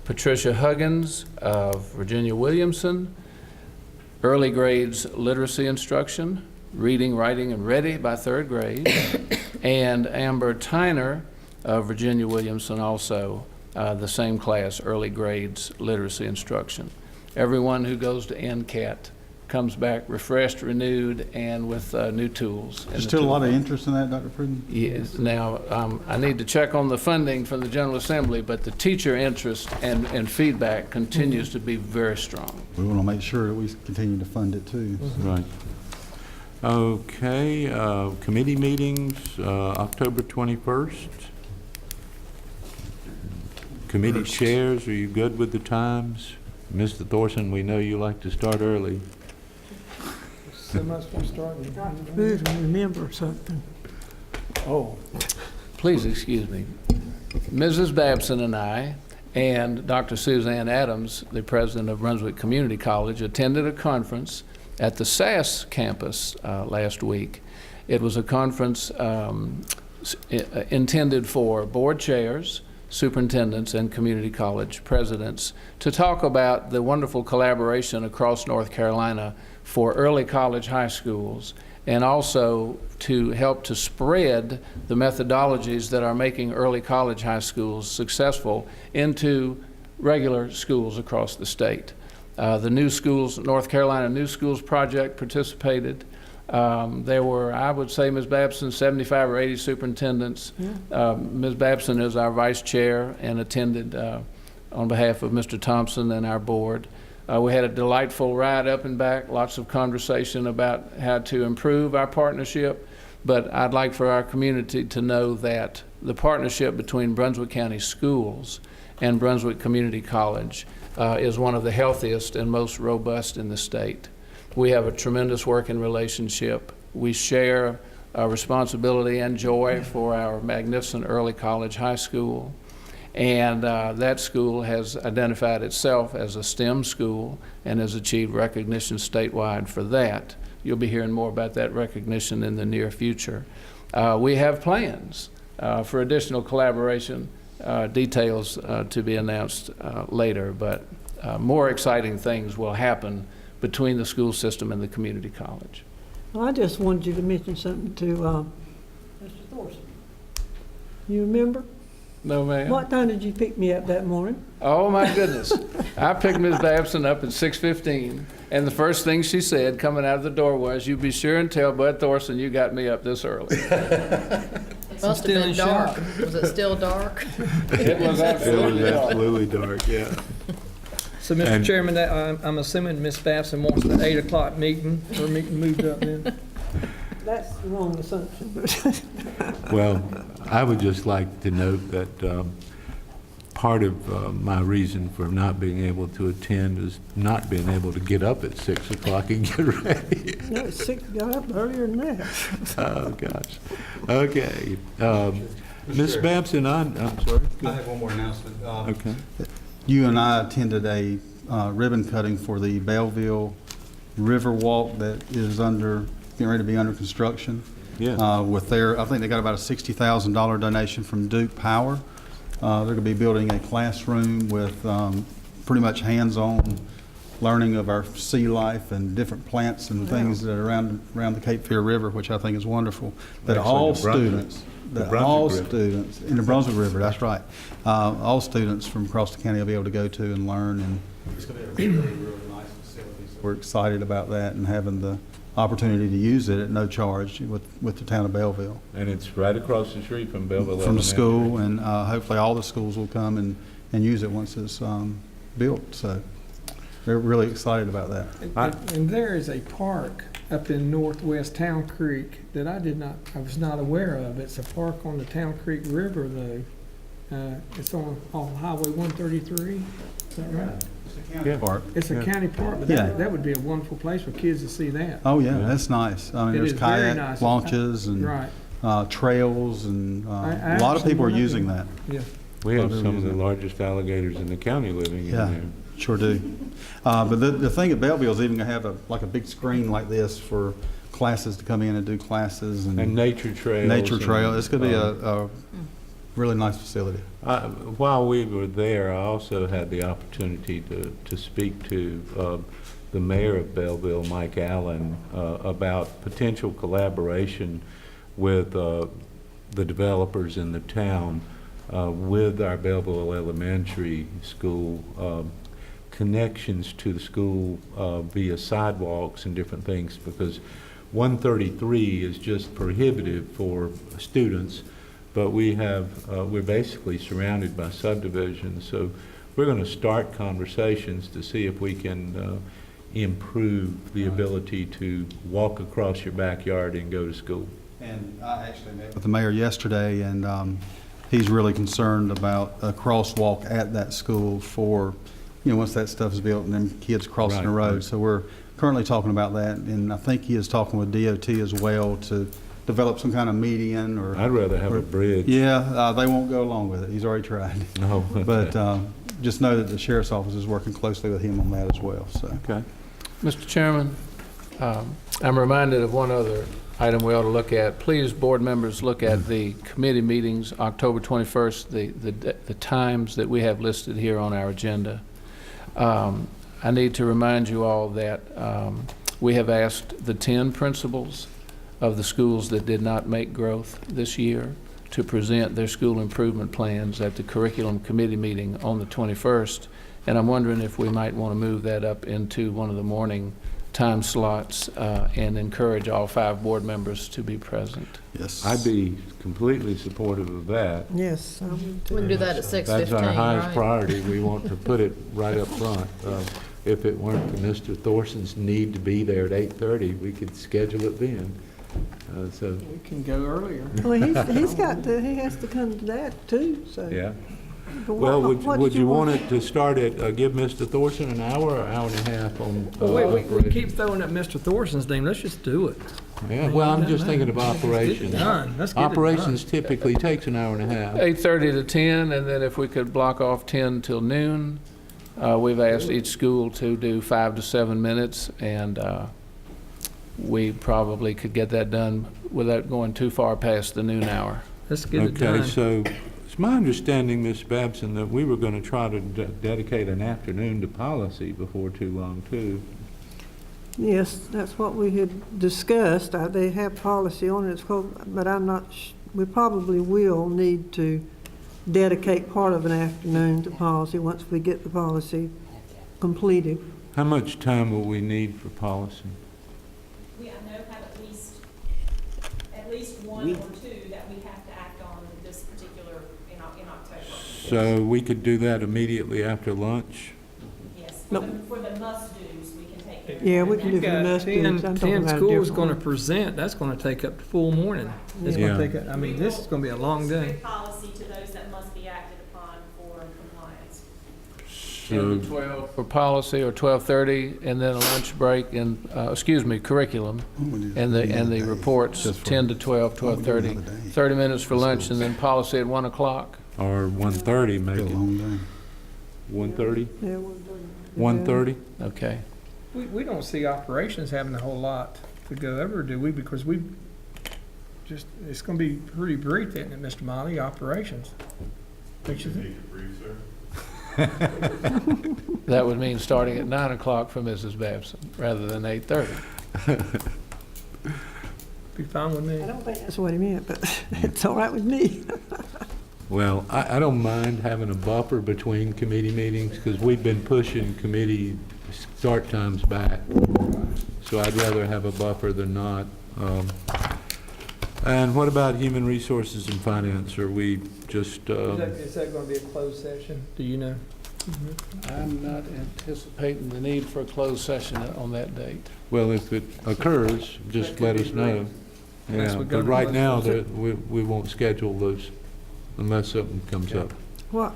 Patricia Huggins of Virginia Williamson, Early Grades Literacy Instruction, Reading, Writing, and Ready by 3rd grade. And Amber Tyner of Virginia Williamson also, the same class, Early Grades Literacy Instruction. Everyone who goes to NCAT comes back refreshed, renewed, and with new tools. There's still a lot of interest in that, Dr. Pruden? Yes. Now, I need to check on the funding from the General Assembly, but the teacher interest and feedback continues to be very strong. We want to make sure that we continue to fund it too. Right. Okay, committee meetings, October 21st. Committee chairs, are you good with the times? Mr. Thorson, we know you like to start early. So much for starting. Good to remember something. Oh, please excuse me. Mrs. Babson and I and Dr. Suzanne Adams, the president of Brunswick Community College, attended a conference at the SAS campus last week. It was a conference intended for board chairs, superintendents, and community college presidents to talk about the wonderful collaboration across North Carolina for early college high schools, and also to help to spread the methodologies that are making early college high schools successful into regular schools across the state. The New Schools, North Carolina New Schools Project participated. There were, I would say, Ms. Babson, 75 or 80 superintendents. Ms. Babson is our vice chair and attended on behalf of Mr. Thompson and our board. We had a delightful ride up and back, lots of conversation about how to improve our partnership, but I'd like for our community to know that the partnership between Brunswick County Schools and Brunswick Community College is one of the healthiest and most robust in the state. We have a tremendous working relationship. We share responsibility and joy for our magnificent early college high school. And that school has identified itself as a STEM school and has achieved recognition statewide for that. You'll be hearing more about that recognition in the near future. We have plans for additional collaboration, details to be announced later, but more exciting things will happen between the school system and the community college. Well, I just wanted you to mention something to Mr. Thorson. You remember? No, ma'am. What time did you pick me up that morning? Oh, my goodness. I picked Ms. Babson up at 6:15, and the first thing she said coming out of the door was, "You be sure and tell Bud Thorson you got me up this early." It must have been dark. Was it still dark? It was absolutely dark, yeah. So, Mr. Chairman, I'm assuming Ms. Babson wants the 8 o'clock meeting, or meeting moved up then? That's the wrong assumption. Well, I would just like to note that part of my reason for not being able to attend is not being able to get up at 6 o'clock and get ready. No, 6 got up earlier than that. Oh, gosh. Okay. Ms. Babson, I'm sorry. I have one more announcement. Okay. You and I attended a ribbon cutting for the Belleville River Walk that is getting ready to be under construction. Yeah. With I think they got about a $60,000 donation from Duke Power. They're going to be building a classroom with pretty much hands-on learning of our sea life and different plants and things that are around the Cape Fear River, which I think is wonderful. That Actually, all the Brunswick- students, the that Brunswick all River. students in the Brunswick River, that's right. All students from across the county will be able to go to and learn, and it's going to be a really, really nice facility. So we're excited about that and having the opportunity to use it at no charge with the town of Belleville. And it's right across the street from Belleville From the Elementary. school, and hopefully all the schools will come and use it once it's built. So they're really excited about that. And there is a park up in northwest Town Creek that I was not aware of. It's a park on the Town Creek River, though. It's on Highway 133. Is that right? It's a county park. It's a Yeah. county park, but Yeah. that would be a wonderful place for kids to see that. Oh, yeah, that's nice. I mean, It there's is very kayak nice. launches and Right. trails, and I a lot of actually people are went up using there. that. Yeah. We have Well, some of the largest alligators in the county living in Yeah, there. sure do. But the thing at Belleville is even going to have a big screen like this for classes to come in and do classes. And nature trails. Nature trail. and, It's going to be a really nice facility. While we were there, I also had the opportunity to speak to the mayor of Belleville, Mike Allen, about potential collaboration with the developers in the town with our Belleville Elementary School, connections to the school via sidewalks and different things, because 133 is just prohibitive for students, but we're basically surrounded by subdivisions, so we're going to start conversations to see if we can improve the ability to walk across your backyard and go to school. And I actually met with the mayor yesterday, and he's really concerned about a crosswalk at that school for, once that stuff is built and then kids crossing the road. So we're currently talking about that, and I think he is talking with DOT as well to develop some kind of median or. I'd rather have a bridge. Yeah, they won't go along with it. He's already tried. No. But just know that the sheriff's office is working closely with him on that as well. So. Okay. Mr. Chairman, I'm reminded of one other item we ought to look at. Please, board members, look at the committee meetings, October 21st, the times that we have listed here on our agenda. I need to remind you all that we have asked the 10 principals of the schools that did not make growth this year to present their school improvement plans at the curriculum committee meeting on the 21st. And I'm wondering if we might want to move that up into one of the morning time slots and encourage all 5 board members to be present. Yes. I'd be completely supportive of that. Yes, I would too. We can do that at 6:15, That's our highest right? priority. We want to put it right up front. If it weren't for Mr. Thorson's need to be there at 8:30, we could schedule it then. So, We can go earlier. Well, he has to come to that too, so. yeah. But Well, what would did you want it to start at, give Mr. Thorson an hour or hour and a half on Well, we operation? keep throwing up Mr. Thorson's name. Let's just do it. Yeah, well, I'm just thinking of operations. done. Let's get it Operations typically takes an hour and a half. 8:30 to 10, and then if we could block off 10 till noon. We've asked each school to do 5 to 7 minutes, and we probably could get that done without going too far past the noon hour. Let's get it done. Okay, so it's my understanding, Ms. Babson, that we were going to try to dedicate an afternoon to policy before too long, too. Yes, that's what we had discussed. They have policy on it, it's called, but I'm not, we probably will need to dedicate part of an afternoon to policy once we get the policy completed. How much time will we need for policy? We, I know, have at least one or two that we have to act on this particular, in October. So we could do that immediately after lunch? Yes, Nope. for the must-dos, we can take care of. Yeah, we can do You've for the got must do's. I'm talking 10 about a schools different going to one. present, that's going to take up the full morning. It's Yeah. going to take, I mean, this is going to be a long day. Strict policy to those that must be acted upon for compliance. 10 to 12 for policy, or 12:30, and then a lunch break, and, curriculum, and the reports, 10 to 12, 12:30. 30 minutes for lunch, and then policy at 1 o'clock. Or 1:30, make Been a it long day. 1:30? Yeah, 1:30? Okay. We don't see operations having a whole lot to go over, do we? Because we just, it's going to be pretty brief, isn't it, Mr. Molly, operations? Don't you think? That would mean starting at 9 o'clock for Mrs. Babson, rather than 8:30. Be fine with me. I don't think that's what he meant, but it's all right with me. Well, I don't mind having a buffer between committee meetings, because we've been pushing committee start times back. So I'd rather have a buffer than not. And what about human resources and finance? Are we just, Is that going to be a closed session? Do you know? I'm not anticipating the need for a closed session on that date. well, if it occurs, just let us know. Unless Yeah, we go but to right closed now, session. we won't schedule those unless something comes up. What,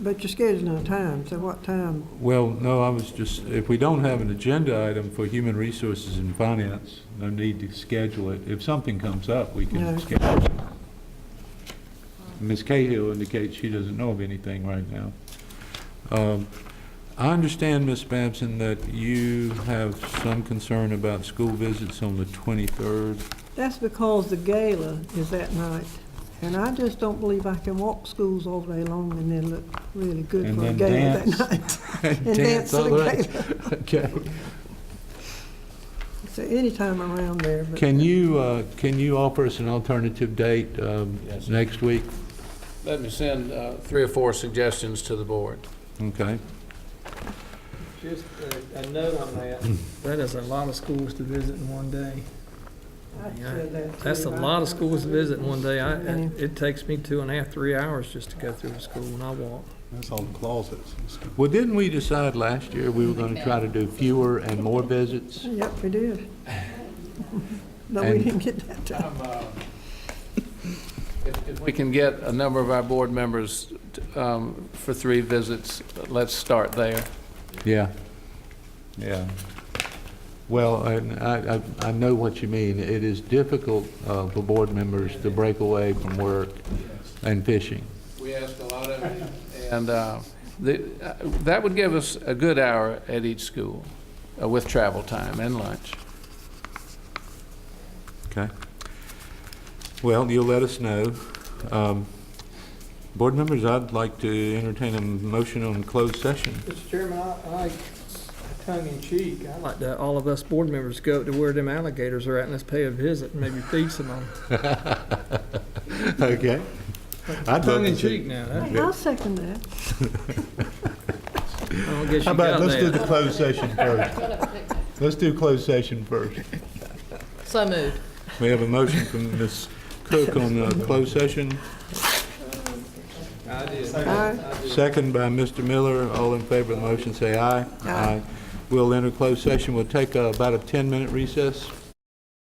but you're scheduling a time, so what time? Well, no, I was just, if we don't have an agenda item for human resources and finance, no need to schedule it. If something comes up, we can Yeah. schedule it. Ms. Cahill indicates she doesn't know of anything right now. I understand, Ms. Babson, that you have some concern about school visits on the 23rd. That's because the gala is that night. And I just don't believe I can walk schools all day long and then look really good And for a then gala dance. that night. And dance at all a right. gala. Okay. So anytime around there. But Can you offer us an alternative date Yes. next week? Let me send 3 or 4 suggestions to the board. Okay. Just a note on that. That is a lot of schools to visit in one day. I said that That's a too. lot of schools to visit in one day. many. It takes me 2.5, 3 hours just to go through the school when I walk. That's all the closets. Well, didn't we decide last year we were going to try to do fewer and more visits? Yep, we did. But we And- didn't get that time. If we can get a number of our board members for 3 visits, let's start there. Yeah. Yeah. Well, I know what you mean. It is difficult for board members to break away from work and fishing. We asked a lot of it, and that would give us a good hour at each school with travel time and lunch. Okay. Well, you'll let us know. Board members, I'd like to entertain a motion on closed session. Mr. Chairman, I tongue in cheek, I'd like to, all of us board members go up to where them alligators are at and let's pay a visit and maybe feed some of them. Okay. I'd Tongue love in to see- cheek now. I'll second that. I don't guess How you about, got let's do the that. closed session first. Let's do closed session first. So moved. We have a motion from Ms. Cook on closed session, I did. Aye. second by Mr. Miller. All in favor of the motion, say aye. Aye. We'll enter closed session. We'll take about a 10-minute recess.